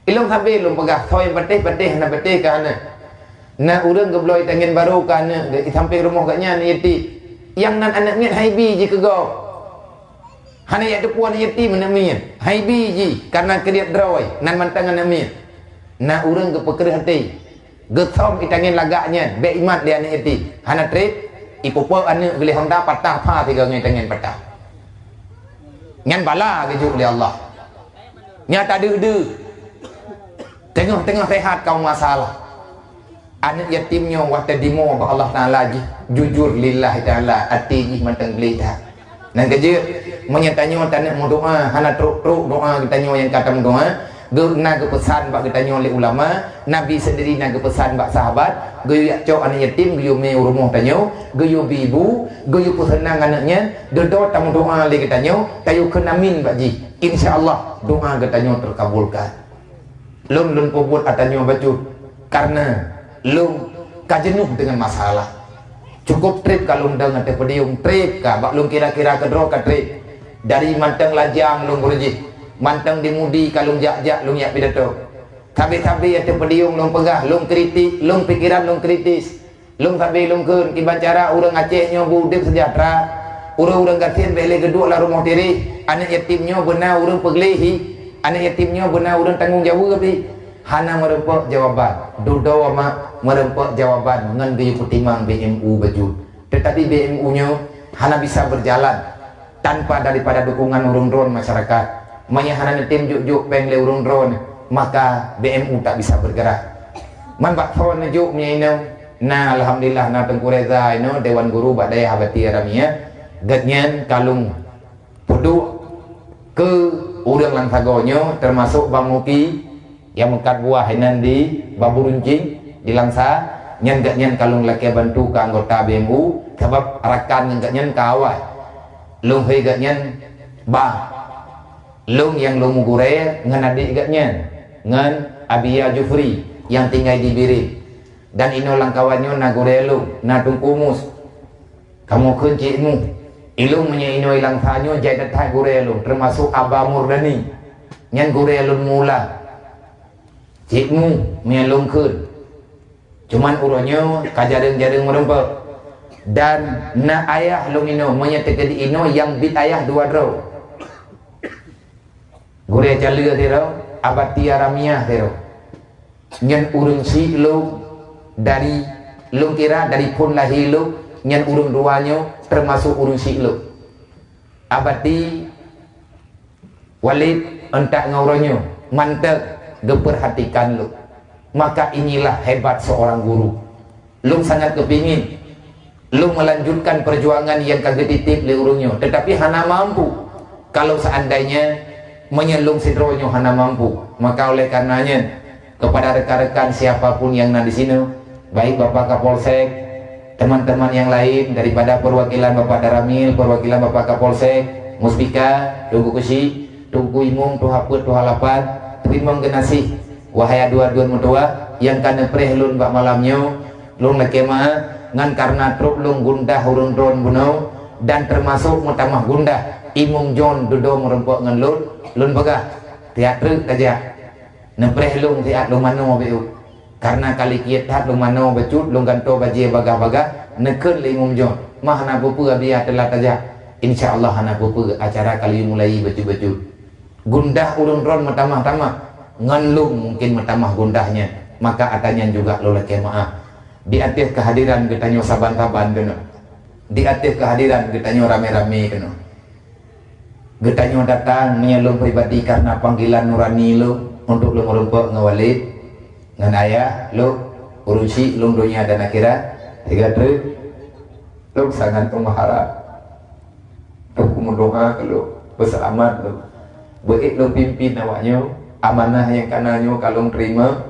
ilung sampai ilung pegah thoi patih na patih kana na urang gebloi tangen baru kana sampai rumah katnya ni yati yang nan anak miat haibi je kego hana ya depuan yati mana miat haibi je karena kediat drawai nan mantang anak miat na urang ge pekerih hati ge thom itangen lagaknya be imat dia anak yati hana trip ipopo anak boleh honda patah pha tiga ngai tangen patah ngan bala ke ju oleh Allah nyata de tengah-tengah rehat kau masalah anak yatimnya waktu demo ba Allah Taala jujur lillahi taala ati ni mantang belita nan kerja menyatanya tanak mau doa hana truk doa kita nyo yang kata doa guna ke pesan bak kita nyo oleh ulama nabi sendiri nak ke pesan bak sahabat geyu yak cok anak yatim geyu me rumah tanyo geyu ibu geyu pesenang anaknya dodo tamu doa le kita nyo tayu kenamin bak ji insyaallah doa kita nyo terkabulkan lung puput atanyo baju karena lung kajenuh dengan masalah cukup trip kalau dengan tepedium trip ka bak lung kira-kira kedro ka trip dari mantang lajang lung berji mantang dimudi kalau jak-jak lung yak pidato tabi-tabi ya tepedium lung pegah lung kritik lung pikiran lung kritis lung tabi lung keun kibancara urang Aceh nyo budip sejahtera urang gatien bele geduk lah rumah tiri anak yatimnya benar urang peglihi anak yatimnya benar urang tanggung jawab tapi hana merempak jawaban dodo ama merempak jawaban ngan gaya putimang BMU baju tetapi BMU nya hana bisa berjalan tanpa daripada dukungan urung drone masyarakat manya hana tim juk peng le urung drone maka BMU tak bisa bergerak man bak phone juk nya na alhamdulillah na Tengku Reza ino Dewan Guru badai habati ramia gatnyan kalung peduk ke urang langsagonyo termasuk Bang Muki yang mekat buah hinan di Babu Runcing di Langsa nyan gak nyan kalung laki bantu ke anggota BMU sebab rakan nyan gak nyan kawai lung hei gak nyan ba lung yang lung gure ngan adik gak nyan ngan Abia Jufri yang tinggal di Birik dan ino lang kawanyo na gure lung na tungkumus kamu kuncimu ilung menyaino ilang tanyo jaidat hai gurelung termasuk Abah Murdani nyan gurelun mula cikmu melung keun cuman uronyo kajareng-jareng merempak dan na ayah lung ino menyatakan di ino yang bit ayah dua draw gure jalur tero abati aramiah tero nyan urung si lung dari lung kira dari pun lahi lung nyan urung duanyo termasuk urung sikluk abadi walid entak ngauronyo mantep geperhatikan lu maka inilah hebat seorang guru lu sangat kepingin lu melanjutkan perjuangan yang kagak titip le urungnya tetapi hana mampu kalau seandainya menyelung sidronyo hana mampu maka oleh karenanya kepada rekan-rekan siapapun yang ada di sini baik Bapak Kapolsek teman-teman yang lain daripada perwakilan Bapak Daramil, perwakilan Bapak Kapolsek, Muspika, Tunggu Kusi, Tunggu Imung, Tuhaput, Tuhalapan, terima genasih wahai dua-dua mutua yang kana prehlun bak malamnya lung nakema ngan karena truk lung gundah urun ron bunau dan termasuk mutamah gundah imum John dudo merempok ngan lun pegah teatru aja nepreh lung tiat lung mano beu karena kali kiat hat lung mano becut lung ganto baje bagah-bagah neken le imum John mah na pupu biar telat aja insyaallah hana pupu acara kali mulai becut-becut gundah urun ron mutamah-tamah ngan lung mungkin mutamah gundahnya maka atanya juga lo leke maaf di atas kehadiran getanyo saban-saban kena di atas kehadiran getanyo rame-rame kena getanyo datang menyelum pribadi karena panggilan nurani lo untuk lo merumpuk ngawalid ngan ayah lo urusi lo dunia dan akhirat tiga truk lo sangat mengharap lo mendoa kalau berselamat lo baik lo pimpin awaknya amanah yang kananyo kalau terima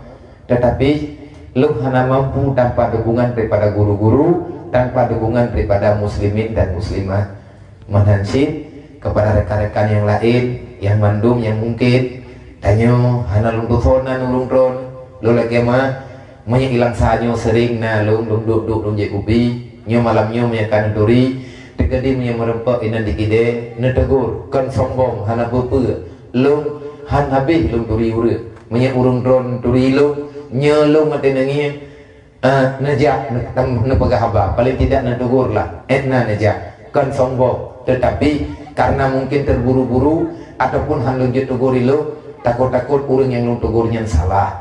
tetapi lu hanya mampu tanpa dukungan daripada guru-guru, tanpa dukungan daripada muslimin dan muslimah. Menhansip kepada rekan-rekan yang lain yang mandum yang mungkin tanyo hana lung dusona nulung tron lu lagi mah menyilang sanyo sering na lung duduk lung jekubi nyo malamnyo menyakan duri tegadi merempok inan dikide netegur kan sombong hana bepe lung han habis lung duri urut menyak urung tron duri lung nyelung mati nengi nejak nepegah haba paling tidak netegur lah etna nejak kan sombong tetapi karena mungkin terburu-buru ataupun han lunjut teguri lo takut-takut urang yang lu tegurnya salah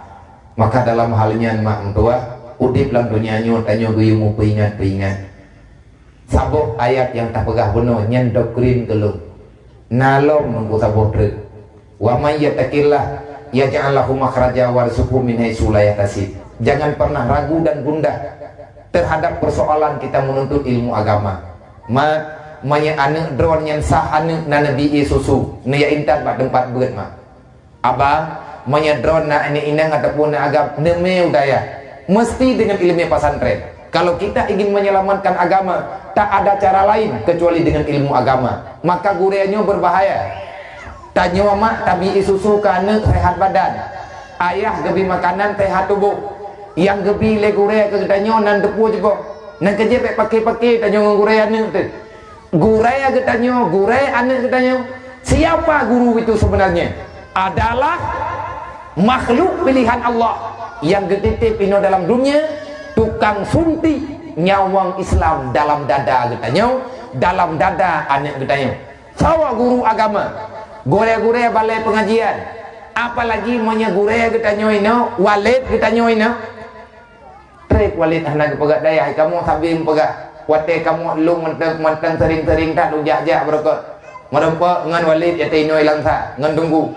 maka dalam halnya mak mentua udip lang dunianyo tanyo guyumu peingat sabok ayat yang tak pegah benar nyen doktrin gelung nalom nunggu sabok truk wa may yattaqillah yaj'al lahu makhraja warzuqhu min haitsu la yahtasib. Jangan pernah ragu dan gundah terhadap persoalan kita menuntut ilmu agama. Manya ane drone yang sah ane na nabi susu ne ya intat bak tempat beut mah. Abang manya drone na ane inang ataupun na agam ne me udaya. Mesti dengan ilmu pesantren. Kalau kita ingin menyelamatkan agama, tak ada cara lain kecuali dengan ilmu agama. Maka gureanyo berbahaya. Tanya mak tabi susu kana sehat badan. Ayah gebi makanan sehat tubuh. Yang gebi le gure ke tanyo nan depu jebo. Nan kerja pakai tanyo gure ane tu. Gure ke tanyo, gure ane ke tanyo. Siapa guru itu sebenarnya? Adalah makhluk pilihan Allah yang getitip ino dalam dunia tukang sunti nyawang Islam dalam dada ke tanyo, dalam dada ane ke tanyo. Sawa guru agama gure-gure balai pengajian apalagi monya gure kita nyoino walid kita nyoino trek walid hana kepegat daya kamu sabim pegak wate kamu lu menteng sering-sering tak lu jak-jak berokot merempak ngan walid ya tinoi langsa ngan tunggu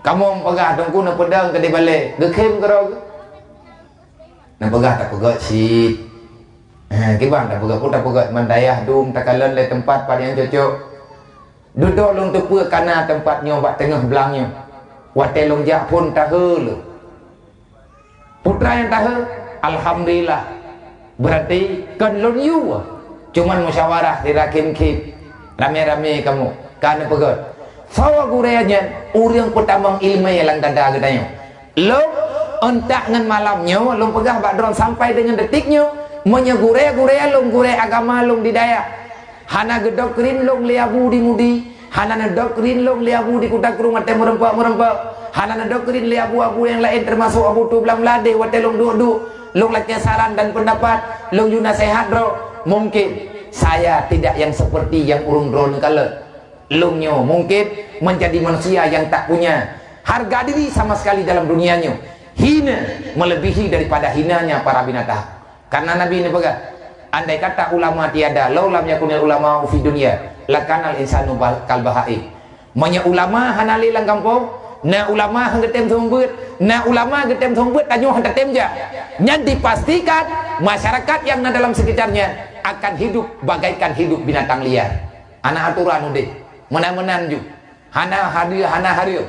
kamu pegah tunggu na pedang ke di balai gekem kerog na pegah tak pegat sit kibang tak pegat ku tak pegat mandayah dum takalan le tempat pada yang cocok duduk lung tepu kana tempatnya bak tengah belangnya wate lung jak pun tahu lu putra yang tahu alhamdulillah berarti kan lun you cuman musyawarah dirakin kip rame-rame kamu kana pegot sawa gureanya urang pertama ilmu yang tanda katanya lu entak ngan malamnya lung pegah bak drone sampai dengan detiknya menyegure lung gure agama lung di daya hana gedokrin long liabu di mudi hana gedokrin long liabu di kutak rumah teh merempak hana gedokrin liabu abu yang lain termasuk abu tu belang lade wate long duduk long laki saran dan pendapat long ju nasihat bro mungkin saya tidak yang seperti yang urung drone kala longnya mungkin menjadi manusia yang tak punya harga diri sama sekali dalam dunianya hina melebihi daripada hinanya para binatang karena Nabi ini pegang andai kata ulama tiada laulam yakunil ulama fi dunia lakanal insanu kal bahai manya ulama hanali lang kampung na ulama hang getem sombut na ulama getem sombut tanyo hang getem ja nyan dipastikan masyarakat yang dalam sekitarnya akan hidup bagaikan hidup binatang liar ana aturan udah menan-menan ju hana hadir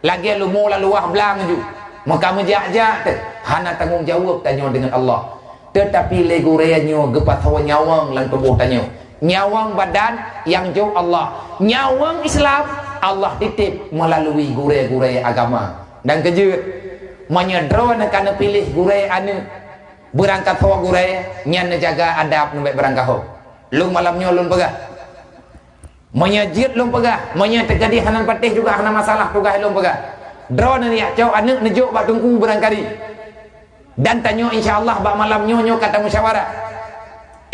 lagi lu mau lalu wah belang ju maka menjak-jak hana tanggung jawab tanyo dengan Allah tetapi legureanyo gepat hawa nyawang lang tubuh tanyo nyawang badan yang jauh Allah nyawang Islam Allah titip melalui gure-gure agama dan kejut menyedron akan pilih gure ane berangkat hawa gurai nyan jaga adab nu baik berangkat ho lung malamnya lung pegah menyajid lung pegah menya terjadi hanan patih juga hanan masalah tugas lung pegah draw ni ya cau anak nejuk bak tungku berangkali dan tanya insyaallah bak malam nyo kata musyawarah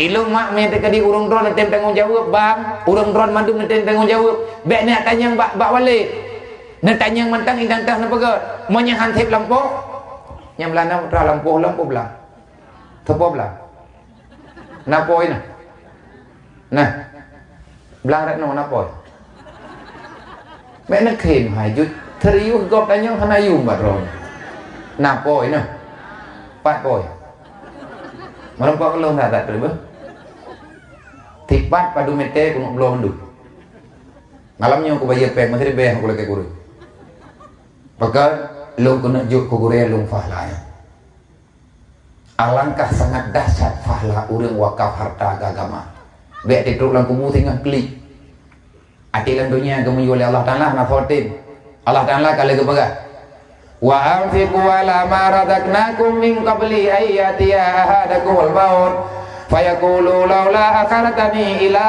ilung mak me terjadi urang drone tem tanggung jawab bang urang drone mandum tem tanggung jawab bek nak tanya bak balik nak tanya mentang indang tah na pegah menya hantip lampu nyam lana putra lampu belah tepo belah napoi nah belang rat no napoi bek nak khem hajut teriu gop tanya hanayu bat ron napoi nah pat poi Merempak kelong tak terima. Tipat padu mete kuno belum mendu. Malamnya aku bayar pek menteri beh aku lagi guru. Pakar long kena juk ku guru long fahla. Alangkah sangat dahsyat fahla urang wakaf harta agama. Bek titruk lang kubu tinggal klik. Atilan dunia kamu oleh Allah Taala na fortin. Allah Taala kalau kebaga. Wa anfiqu ala ma razaqnakum min qabli ayyatiya ahadakumul maut fayaqulu laula akhartani ila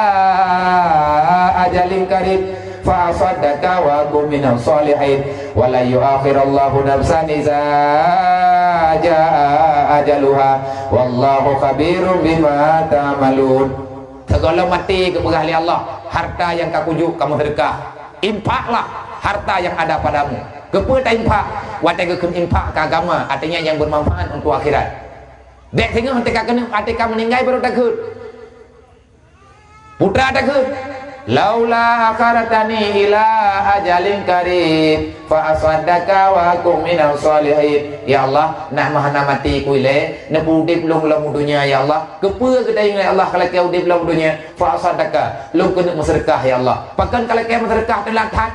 ajalin qarib fa asaddaka wa akum minas solihin wa la yu'akhirullahu nafsan idza jaa ajaluha wallahu khabirum bima ta'malun. Segala mati kepada Allah, harta yang kau kujuk kamu sedekah, infaklah harta yang ada padamu. Kepa tak impak, watai ke impak ke agama, artinya yang bermanfaat untuk akhirat. Dek tengok ketika meninggal baru takut. Putra takut. Laula akharatani ila ajalin qarib fa asaddaka wa akum minal solihin. Ya Allah, nak mahana mati ku ile, nak udip long dalam dunia ya Allah. Kepa ke dai Allah kalau kau udip dalam dunia, fa asaddaka, long kena bersedekah ya Allah. Pakan kalau kau bersedekah telah tat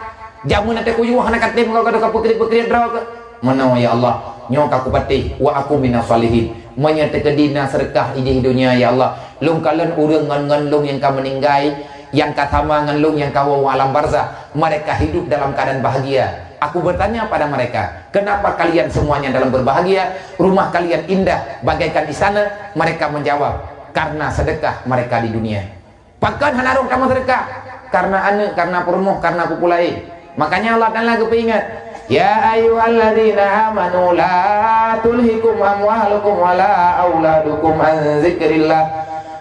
jamu nanti kuyuh nak katim kau kada kapukrit-pukrit draw ke mana ya Allah nyo ka kupati wa aku minas salihin menyerta kedina sedekah di dunia ya Allah lung kalen urang ngan lung yang ka meninggai yang ka sama ngan lung yang ka alam barzah mereka hidup dalam keadaan bahagia. Aku bertanya pada mereka, kenapa kalian semuanya dalam berbahagia, rumah kalian indah bagaikan istana? Mereka menjawab, karena sedekah mereka di dunia. Pakan hanarung kamu sedekah karena anak, karena perumuh, karena populai. Makanya Allah Ta'ala kepingat ya ayyuhalladzina amanu la tulhikum amwalukum wala auladukum an zikrillah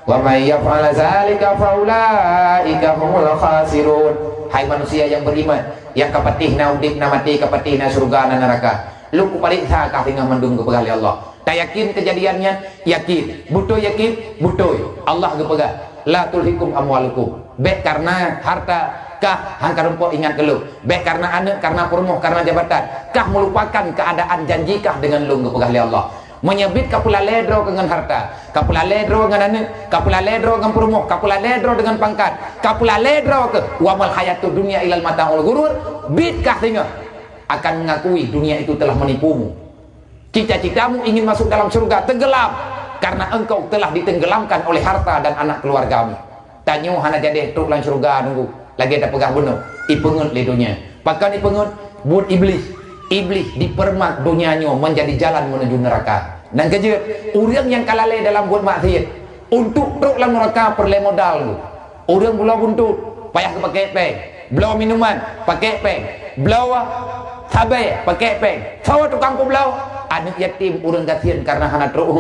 wa may yaf'al zalika faulaika humul khasirun. Hai manusia yang beriman yang kapatih na udip na mati kapatih na surga na neraka lu kupariksa ka tinggal mendung kepada Allah. Tak yakin kejadiannya? Yakin. Betul yakin? Betul. Allah kepada la tulhikum amwalukum baik karena harta kah hangka rumput ingat ke lu baik karena anak, karena perumuh, karena jabatan kah melupakan keadaan janjikah dengan lu kepada Allah menyebut kapula ledro dengan harta kapula ledro dengan anak kapula ledro dengan perumuh kapula ledro dengan pangkat kapula ledro ke wamal hayatud dunia ilal mata'ul ghurur bitkah tengok akan mengakui dunia itu telah menipumu. Cita-citamu ingin masuk dalam surga tenggelam karena engkau telah ditenggelamkan oleh harta dan anak keluargamu. Tanya hana jadi truk lan surga nunggu lagi ada pegang bunuh ipengut di dunia pakai ipengut buat iblis dipermak dunianya menjadi jalan menuju neraka dan kejut orang yang kalalai dalam buat maksiat untuk truk lan neraka perle modal orang belau buntut payah ke pakai peng belau minuman pakai peng belau sabai pakai peng sawa tukang ku belau anak yatim orang kasihan karena hana truk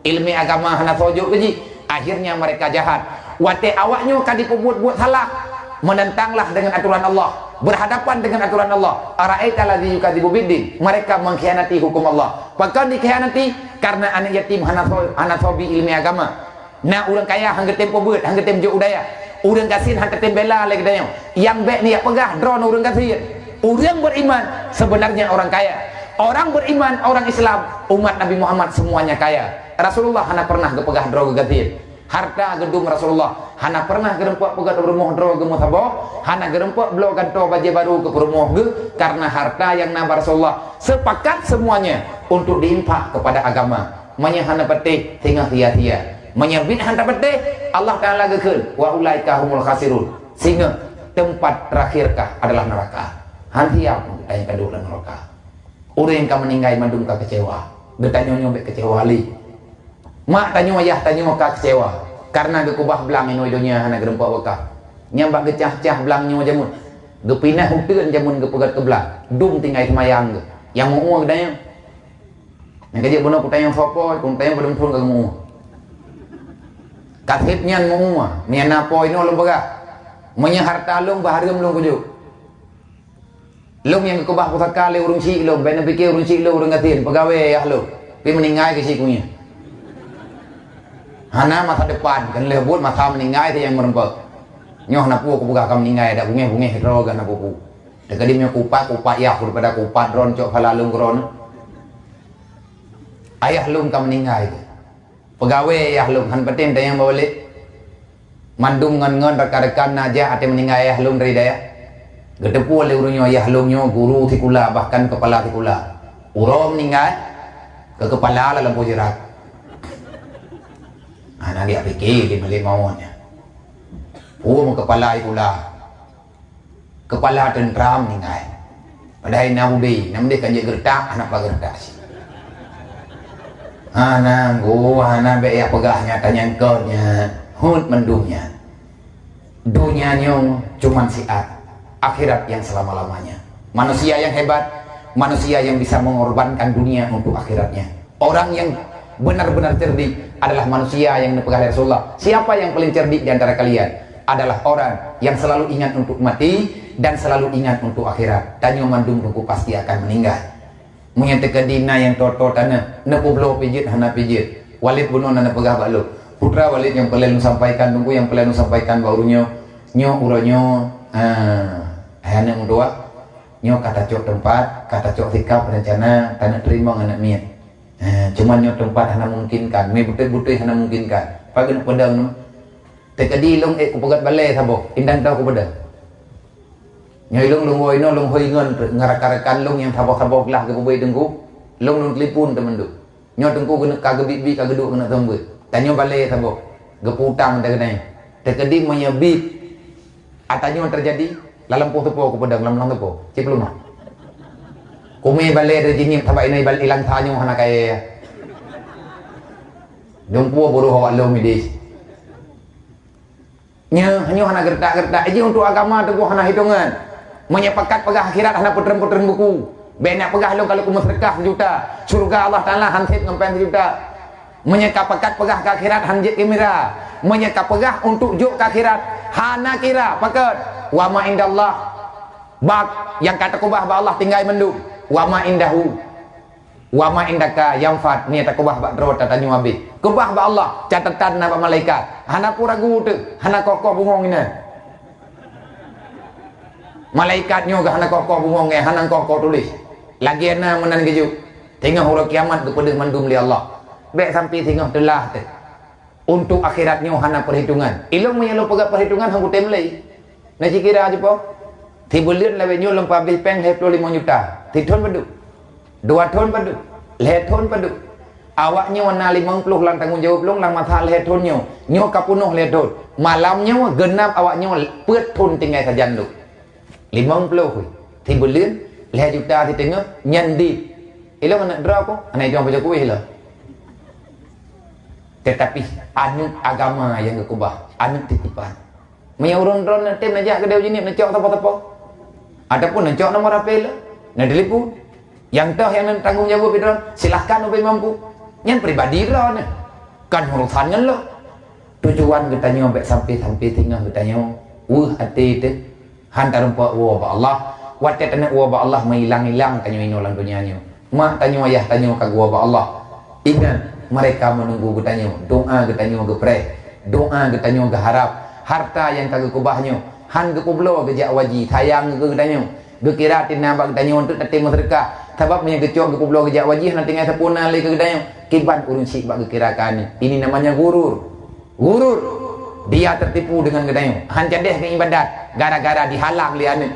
ilmu agama hana sojo keji akhirnya mereka jahat wate awaknya kadi buat salah menentanglah dengan aturan Allah, berhadapan dengan aturan Allah. Ara'aita allazi yukadzibu biddin, mereka mengkhianati hukum Allah. Bahkan dikhianati karena anak yatim hanasobi ilmu agama. Nah orang kaya hangga tempo beut, hangga tempo udaya. Orang kasin hangga tembela lagi daya. Yang baik ni pegah drone orang kasin. Orang beriman sebenarnya orang kaya. Orang beriman, orang Islam, umat Nabi Muhammad semuanya kaya. Rasulullah hana pernah kepegah drone kasin. Harta gedung Rasulullah hana pernah gerempok pegat berumuh dro gemut habo hana gerempok belo ganto baje baru ke berumuh ge karena harta yang nambah Rasulullah sepakat semuanya untuk diimpak kepada agama menyahana petih tinggal sia-sia menyebut hanta petih Allah Ta'ala gekeun wa ulaika humul khasirun sehingga tempat terakhirkah adalah neraka hantiam yang kedua neraka orang yang meninggal mandung ka kecewa bertanya nyobek kecewa li Mak tanya ayah tanya kak kecewa karena gekubah belang ino dunia hana gerempak wakaf nyambak gecah-cah belangnya jamun gepinah huteun jamun gepegat ke belang dum tinggal semayang ge yang mau gedanya yang kajik benar ku tanya sopo ku tanya belum pun kagak mau kathip nyan mau nian napo ino lum bagak menya harta lum baharem lum kujuk lum yang gekubah pusaka le urung si lum bena pikir urung si lum urung gatin pegawai ya lum pi meninggal ke si kunya hana masa depan kan lebut masa meninggal itu yang merempek nyoh na pu ku buka kam meninggal ada bunge hetro gan na pu dekat dia kupat ya daripada kupat ron cok halalung ron ayah lum kam meninggal itu pegawai ayah lum han penting tayang balik mandung ngan rekan-rekan aja ate meninggal ayah lum dari daya gedepu le urunyo ayah lumnyo guru tikula bahkan kepala tikula urom meninggal ke kepala dalam pujirat anak dia fikir di balik maunya kepala itulah kepala tentram ni ngai padahal nabi kan je gertak anak pagertak si anak be ya pegahnya tanya engkaunya hut mendumnya dunianya cuman siat akhirat yang selama-lamanya manusia yang hebat manusia yang bisa mengorbankan dunia untuk akhiratnya orang yang benar-benar cerdik adalah manusia yang dipegang Rasulullah siapa yang paling cerdik di antara kalian adalah orang yang selalu ingat untuk mati dan selalu ingat untuk akhirat. Tanyo mandung tunggu pasti akan meninggal. Menyatakan dina yang toto tanah, nepu belo pijit hana pijit. Walid bunuh nana pegah balu. Putra Walid yang pelenu sampaikan tunggu yang pelenu sampaikan barunya nyo uronyo hana mudua nyo kata cok tempat kata cok sikap rencana tanah terima anak miat. Cuman nyo tempat hana mungkinkan, me betul-betul hana mungkinkan. Pagi nak pedang no. Tekadi long ku pegat balai sabo indang tahu ku beda nyai long lungoi no long hoi ngon ngarak-arakan long yang sabo-sabo lah ke bubai dengku long long telipun temen tu nyo dengku kena kagak bibi kagak duk kena tombe tanyo balai sabo geputang tekadai tekadi menyebit atanyo terjadi lalam poh tepo ku pedang lam tepo cip lumah kume balai de jinyip tabai nai bal ilang tanyo hana kaya dengku boru hawa long midis hanya hana gertak-gertak aja untuk agama tu hana hitungan menyepakat pegah akhirat hana putren-putren buku benak pegah lo kalau ku sedekah 1 juta surga Allah Taala hansit ngempen 1 juta menyepakat pegah ke akhirat hanjit kamera menyepakat pegah untuk juk ke akhirat hana kira pakat wa ma indallah bak yang kata kubah ba Allah tinggal mendung wa ma indahu wa ma indaka yanfat ni tak kubah ba dro tatanyu habis kubah ba Allah catatan na malaikat hana pura ragu tu hana kokoh bungong ini malaikatnya ke hana kokoh bungong hana kokoh tulis lagi ana menan keju tengah huruf kiamat kepada mandum li Allah baik sampai tengah telah tu untuk akhiratnya hana perhitungan ilmu yang lo pegang perhitungan hang temlei nak kira aja po tibulian lawe nyo lom pabil peng 25 juta tidon beduk 2 ton beduk leton beduk awaknya warna 50 lang tanggung jawab long lang mata letonnya nyo kapunuh leton malamnya genap awaknya peut thun tinggal sajan lu 50 tibulian le juta di tengah nyandi ilo nak draw ko anai jom baca kuih lah tetapi anu agama yang kekubah anu titipan punya urun-urun nanti najak ke dia jenis nak apa-apa adapun nak nomor apel nak telefon yang tahu yang tanggung jawab itu silahkan ubi mampu yang pribadi lah kan urusannya lo tujuan kita nyobek sampai tengah kita nyobek hati itu hantar rumput wa Allah watet anak wa Allah menghilang-hilang kanyo inolang dunianya mak tanyo ayah tanyo kagwa ba Allah ingat mereka menunggu kita doa kita gepre doa kita harap harta yang kagak kubahnya han gekublo gejak waji sayang ke kita gekira tinambak kita untuk tetap sedekah sebab punya gecok gekublo gejak waji nanti ngai sepuna lagi ke kita kiban urun sik bak gekirakan ini namanya gurur dia tertipu dengan kita han cadeh ke ibadat gara-gara dihalang li ane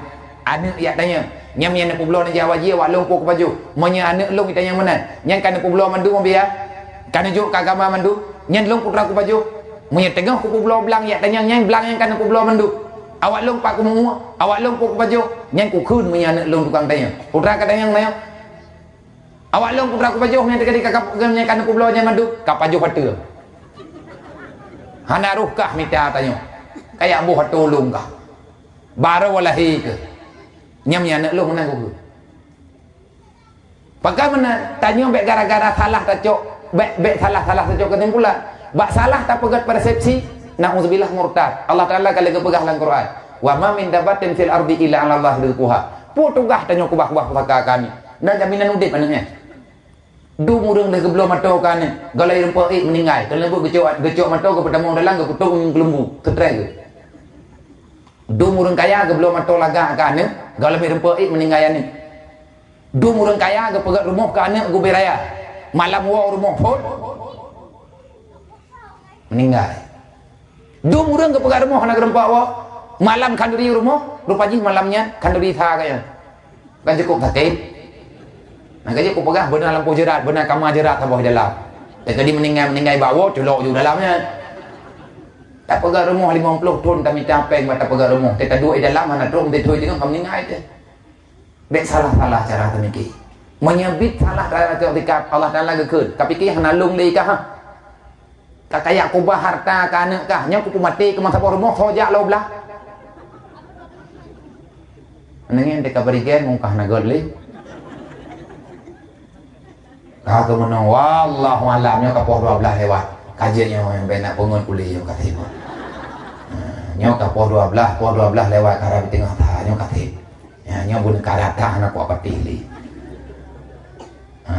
ya tanya nyam yang nak kublo gejak waji wak lompo ke baju monya ane long kita yang mana yang kan kublo mandu biar kan juk agama mandu nyen long putra ku baju monya tengah ku kublo belang ya tanya nyang belang yang kan kublo mandu awak long pak ku mu awak long ku baju nyen ku khun monya ane long tukang tanya putra ka tanya Awak long ku beraku pajuh nya tadi kakap gemnya kan ku blonya mandu ka pajuh hata. Hana ruhkah mita tanya. Kayak buh tolong kah. Baru walahi ke. Nyamnya nak long nang ku. Bagaimana tanya bek gara-gara salah tacok, bek salah tacok kesimpulan. Bak salah tak pegat persepsi, na'udzubillah murtad. Allah Taala kalau kepegah dalam Quran. Wa ma min dabatin fil ardi illa 'ala Allah rizquha. Putugah tanya kubah-kubah pusaka kami. Dan jaminan udip anaknya. Du murung dah geblo mata kan galai rempa meninggal kalau buat gecok mata ke pertama dalam ke kutung kelembu ketrek ke du murung kaya geblo mata laga kan galai rempa meninggal ni du murung kaya ke pegat rumah kan go beraya malam wa rumah pun meninggal du murung ke pegat rumah nak rempa wa malam kanduri rumah rupaji malamnya kanduri tha kaya kan cukup sakit. Makanya aku pegang benar lampu jerat, benar kamar jerat tambah dalam. Tadi meninggal bawa, celok juga dalamnya. Tak pegang rumah 50 ton kami capek tak pegang rumah. Kita duduk di dalam mana terung ditui dengan kami meninggal itu. Bek salah-salah cara temiki. Menyebut salah ketika Allah Taala gekut. Tapi ki hana lung li kah? Tak kayak kubah harta ka anak kah? Nya ku mati ke masa rumah sojak lo belah. Nangin deka berikan mungkah nagol li. Aku menang wallahu alamnya kapok 12 lewat kajiannya yang benak pengun kuliah yang kata nyo kapok 12 lewat karab tengah ta nyo kata nyo bun karata anak apa pilih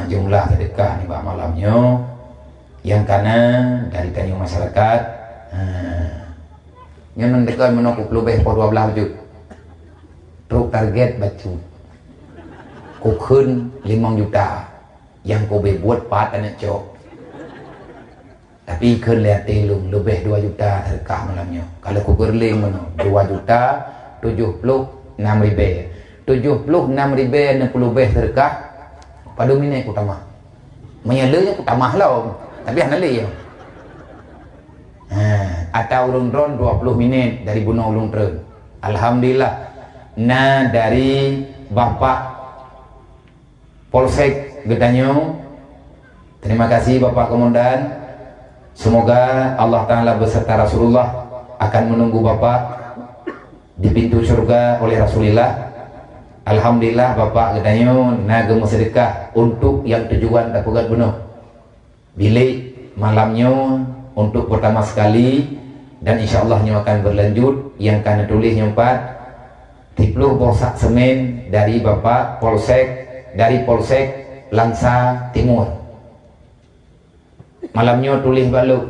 jumlah sedekah ni bak malamnya yang kanan dari tanya masyarakat nyo nang dekat menok lebih 12 jut truk target baju ku kun 5 juta yang kau buat part anak cok tapi kan lihat telung lebih 2 juta terkah malamnya kalau kau berling mana 2 juta 76 ribu 76 ribu 60 lebih terkah pada minit aku tamah menyalanya aku tamah lah tapi hanya leh atau ulun ron 20 minit dari bunuh ulun tren alhamdulillah dari bapak Polsek Gedanyo, terima kasih Bapak Komandan. Semoga Allah Ta'ala beserta Rasulullah akan menunggu Bapak di pintu surga oleh Rasulullah. Alhamdulillah Bapak Gedanyo naga sedekah untuk yang tujuan tak pegat benar. Bilik malamnya untuk pertama sekali dan insya Allah akan berlanjut yang kena tulis nyempat 30 bosak semen dari Bapak Polsek Langsa Timur. Malamnya tulis balu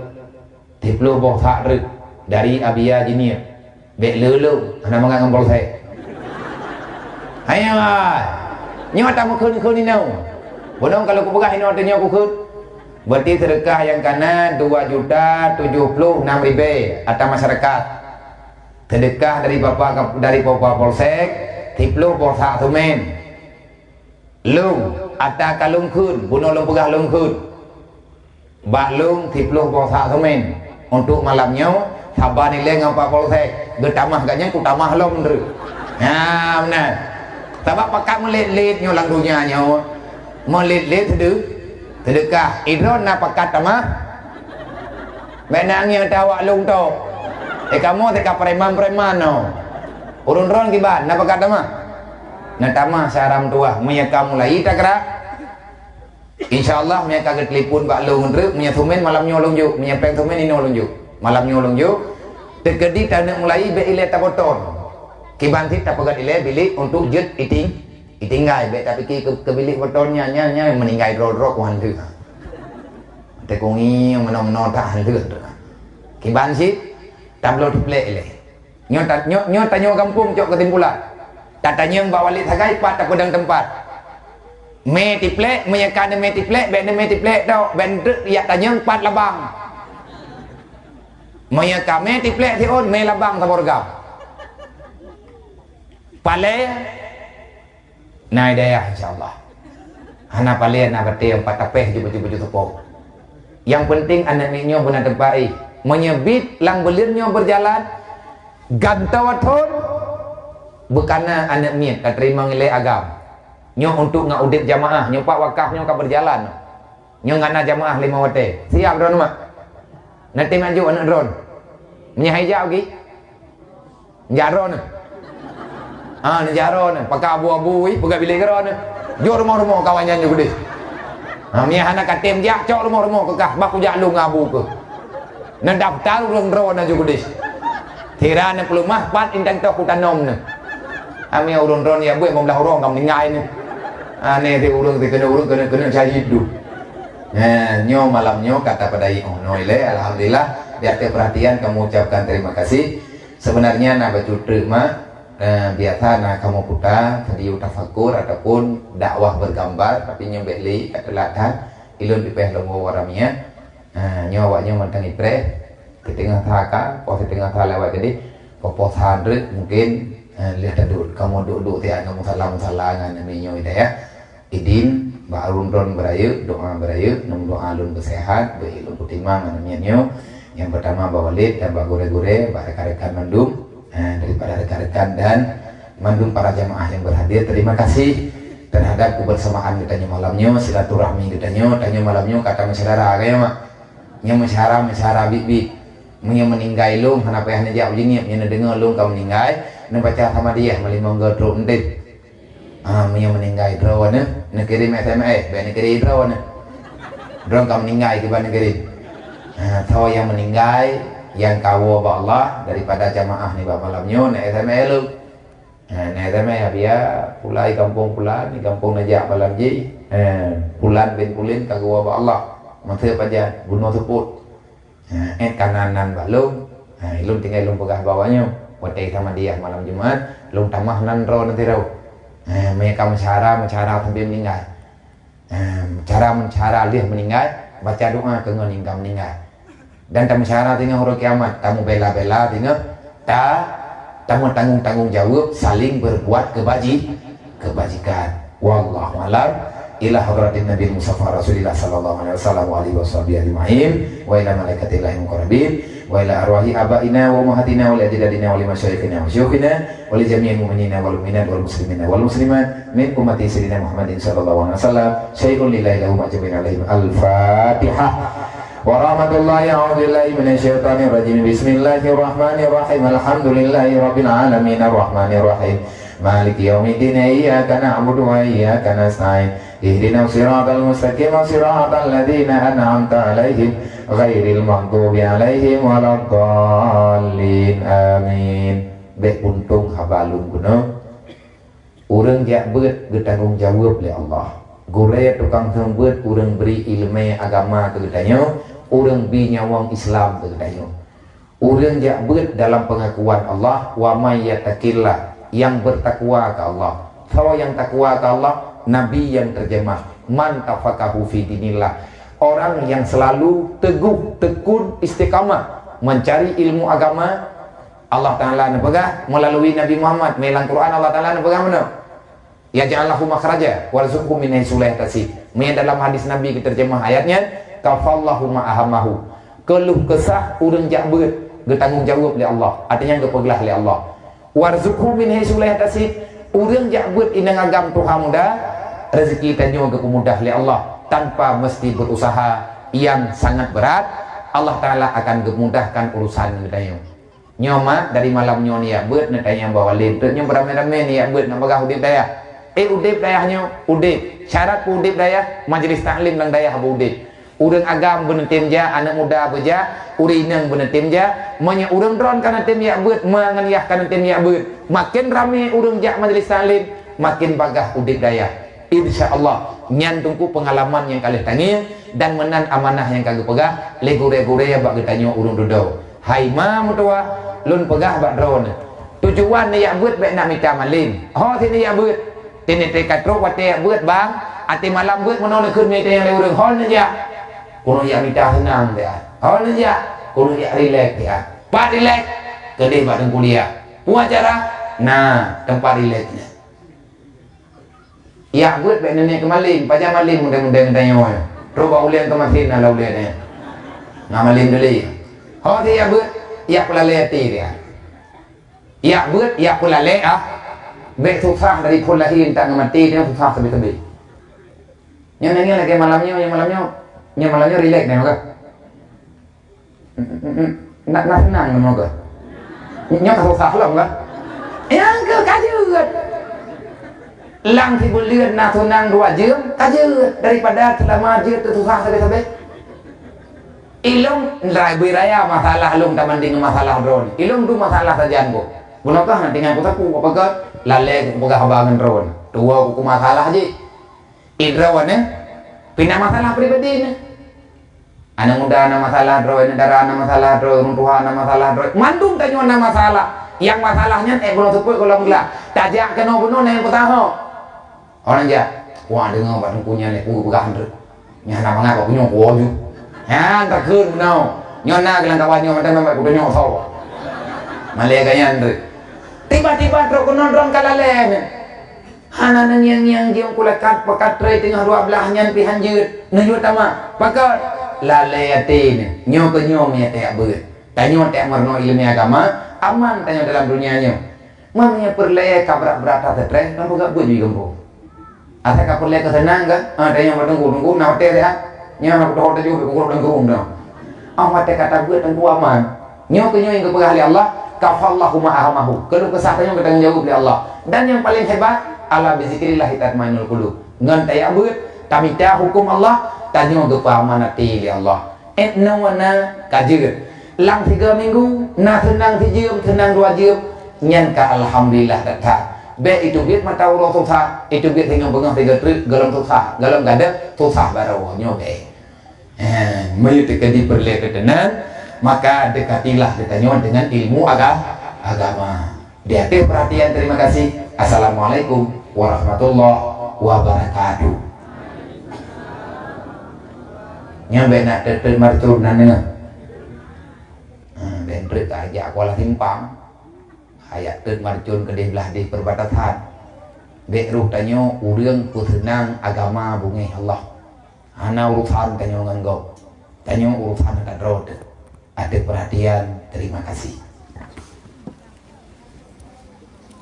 30 bosak rek dari Abia Jinia. Bek lelu ana mangan polsek. Ayo. Nyo tak mukun ni nau. Bonong kalau ku pegah ino tanya ku kut. Berarti sedekah yang kanan 2.076.000 atas masyarakat. Sedekah dari Bapak Polsek 30 bosak semen. Lung ata kalung kun bunuh lung pegah lung kun bak lung 30 bosak semen untuk malamnya sabar nilai ngapa polsek getamah gaknya ku tamah lo bener benar sebab pakat melit-lit nyo lang dunia nyo melit-lit sedekah idron na pakat tamah benangnya tawak lung to kamu teka preman-preman no urun ron kibat na pakat tamah natama saram tua mereka mulai tak gerak insyaallah mereka ke telefon bak long ndrek punya tumen malamnya long juk punya peng tumen ini long juk malamnya long juk terkedi tak nak mulai be ile tak boton kibanti tak pegat ile bilik untuk jet itinggai be tapi ke bilik botonnya nya meninggai ro ku hantu te kongi meno tak hantu kibansi tablo diplek ile nyo tanya kampung cok ketimpulan tatanya bawa balik sagai pat tak pedang tempat me tiplek menyekan me tiplek ben me tiplek tau ben ya tanya pat labang menyekan me tiplek ti on me labang saborgam pale nai daya insyaallah ana pale ana bete empat tapeh jubu-jubu tepok yang penting anak minyo benar terbaik menyebit lang belirnya berjalan gantawaton bukannya anak miet tak terima nilai agam Nyo untuk ngaudit jamaah, nyo pak wakaf nyo ka berjalan. Nyo ngana jamaah 5 wate. Siap drone mak. Nanti maju anak drone. Menyahai jauh lagi. Jaron. Ah, ni jaron. Pakai abu-abu wi, pakai bilik geron. Jo rumah-rumah kawannya juga deh. Ah, ni anak katem jak cok rumah-rumah kekah baku jak lu ngabu ke. Nan daftar urang drone juga deh. Tirana pelumah pat intang tok kutanom ne. Ami urang drone ya buat membelah orang kam ningai ne. Ane ti urang ti kena cari hidup. Nyo malamnya kata pada noile alhamdulillah dia perhatian kamu ucapkan terima kasih. Sebenarnya nak baca mah biasa nak kamu putar video tafakur ataupun dakwah bergambar tapi nyo beli ketelatan ilun dipeh longo waramia. Nyo awaknya mantang ipre di tengah thaka, pos di tengah tha lewat jadi popos handre mungkin lihat duduk kamu duduk tiang kamu salam ngan nyo ida ya. Idin Ba'arun ron berayu, doa berayu, nom doa alun bersehat, berilun putimang nyo. Yang pertama Mbak Walid dan Mbak Gure-Gure, Mbak rekan-rekan Mandum, daripada rekan-rekan dan Mandum para jamaah yang berhadir. Terima kasih terhadap kebersamaan kita malamnya, silaturahmi kita tanya malamnya kata masyarakat kaya mak. Nya masyarakat bibit. Nya meninggai lung, kenapa hanya jauh jingip, nya dengar lung kau meninggai, nan baca sama dia melimang gedro entit. Yang meninggal drone ne kirim SMS ben kirim drone kau meninggal kiban kirim tahu yang meninggal yang kau ba Allah daripada jamaah ni ba malamnya ne SMS lu ne SMS dia pulai kampung pulan ni kampung najak malam ji pulan ben pulin kau ba Allah mantep aja bunuh seput kananan ba lu lu tinggal lu pegah bawahnya potai sama dia malam Jumat lu tamah nan drone nanti rau mereka mencara sambil meninggal. Cara dia meninggal, baca doa ke meninggal meninggal. Dan tamu cara tinggal huruf kiamat, tamu bela-bela tinggal tamu tanggung jawab saling berbuat kebajikan. Wallahu a'lam. Ila hadratin Nabi Mustafa Rasulillah sallallahu alaihi wasallam wa ila malaikatillahi muqarrabin wa ila arwahi abaina wa ummahatina wa ajdadina wa limasyayikhina wa syuyukhina wa li jami'il mu'minina wal mu'minat wal muslimina wal muslimat min ummati sayyidina Muhammadin sallallahu alaihi wasallam syai'un lillahi lahum ajmain alaihim al-fatihah wa rahmatullahi a'udzu billahi minasyaitonir rajim bismillahirrahmanirrahim alhamdulillahi rabbil alamin arrahmanir rahim maliki yaumiddin iyyaka na'budu wa iyyaka nasta'in ihdinas siratal mustaqim siratal ladzina an'amta 'alaihim ghairil maghdubi 'alaihim waladdallin amin. Bek untung habalung guna urang jak beut getanggung jawab oleh Allah. Gore tukang sembut urang beri ilmu agama ke getanyo, urang bi nyawang Islam ke getanyo. Urang jak beut dalam pengakuan Allah wa may yattaqillah yang bertakwa ke Allah. Kalau yang takwa ke Allah Nabi yang terjemah man tafaqahu fi dinillah, orang yang selalu teguh tekun istiqamah mencari ilmu agama Allah Ta'ala nepegah melalui Nabi Muhammad melang Quran Allah Ta'ala nepegah mana ya ja'allahu makhraja warzuqhu min haitsu la yahtasib. Dalam hadis Nabi terjemah ayatnya kafallahu ma'ahamahu, keluh kesah urang jak beut bertanggung jawab oleh Allah, artinya gepeglah oleh Allah. Warzuqhu min haitsu la yahtasib, urang jak beut inang agam Tuhan muda rezeki tanyo kemudah oleh Allah tanpa mesti berusaha yang sangat berat. Allah Ta'ala akan memudahkan urusan kita. Nyoma dari malam nyo ni ya beut nak tanya bawa lin tu nyo beramai-ramai ni ya beut nak bagah udip daya udip dayahnya udip syarat udip daya majlis taklim lang daya habu udip urang agam benetim ja anak muda beja urinang benetim ja manya urang dron kana tim ya beut manganiah kana tim ya beut makin ramai urang ja majlis taklim makin bagah udip daya. InsyaAllah nyan tungku pengalaman yang kalian tanya dan menan amanah yang kalian pegah legure-gure ya bak getanyo urung dudau hai ma mutua lun pegah bak drone tujuan ni ya beut bek nak minta malin sini ya beut tini tekat tro wate ya beut bang ati malam beut menon keun minta yang urung hol ni ya kuno ya minta senang dia hol ni ya kuno ya relax dia pak relax kedih bak kuliah puacara nah tempat relaxnya ya buat baik nenek kemaling, pajak maling mudah-mudahan tanya orang. Roba ulian ke masin ala uliannya. Ngamalin dulu. Hau dia buat, ya pula leti dia. Ya buat, ya pula le Bek susah dari pun lahir tak mati dia susah sebit-sebit. Yang ini lagi malamnya relax nih moga. Nak senang moga. Nyok susah lah moga. Yang ke kajut. Lang thì buồn lươn na thôn nang dua jam kajut daripada selama je tu susah sebit-sebit. Ilung rai beraya masalah lung taman dengan masalah drone. Ilung tu masalah sajian ko. Bunakah nanti dengan kota ku apa ke? Lale ku boga habangan drone. Dua ku masalah je. Idrawan pindah masalah pribadi ni. Ana muda ana masalah drone, darah ana masalah drone, runtuhan ana masalah drone. Mandum tanyo ana masalah. Yang masalahnya belum sepoi kalau mula. Tajak kena bunuh yang pertama. Orang dia, wah dengar badan punya ni ku pegang tu. Nya nak mangap punya ku ju. Ha tak keun benar. Nyona kelang kawannya macam memang ku dengar tahu. Malai ganyan tu. Tiba-tiba truk nondron kalalen. Hana nang yang dia kulakat pakat tray tengah dua belahnya pi hanjut. Nayut tama. Pakat lalai atin. Nyo ke nyo me tak beut. Tanyo tak marno ilmu agama, aman tanyo dalam dunianya. Mamnya perlai kabrak berata tetre, kan buka buat juga gembo. Asa ka perlai ke senang ke? Tanyo menunggu nak hotel dia. Nya nak hotel juga ku dan gerung dah. Awak kata buat tentu aman. Nyo ke nyo yang kepercayaan Allah, kafallahu ma'ahamahu. Kalau kesahatan yang bertanggung jawab oleh Allah. Dan yang paling hebat, ala bizikrillah tatmainul qulub. Ngan tayak beut, kami tahu hukum Allah, tanyo kepamanati oleh Allah. Nawana kajir. Lang 3 minggu, na tenang 3 jam, tenang 2 jam, nyanka alhamdulillah datang. Be itu biar mata orang susah, itu biar tinggal bengah 3 trip, galam susah, galam gada susah baru nyobe. Mayutika diperleh ketenan, maka dekatilah ketanyon dengan ilmu agama. Dia perhatian, terima kasih. Assalamualaikum warahmatullahi wabarakatuh. Nyambe nak tetet martur nana. Dan mereka ajak kuala timpang ayat ten marjun ke belah di perbatasan dek ruh tanyo urang ku senang agama bungi Allah ana urusan tanyo nganggau tanyo urusan kadrod ada perhatian terima kasih.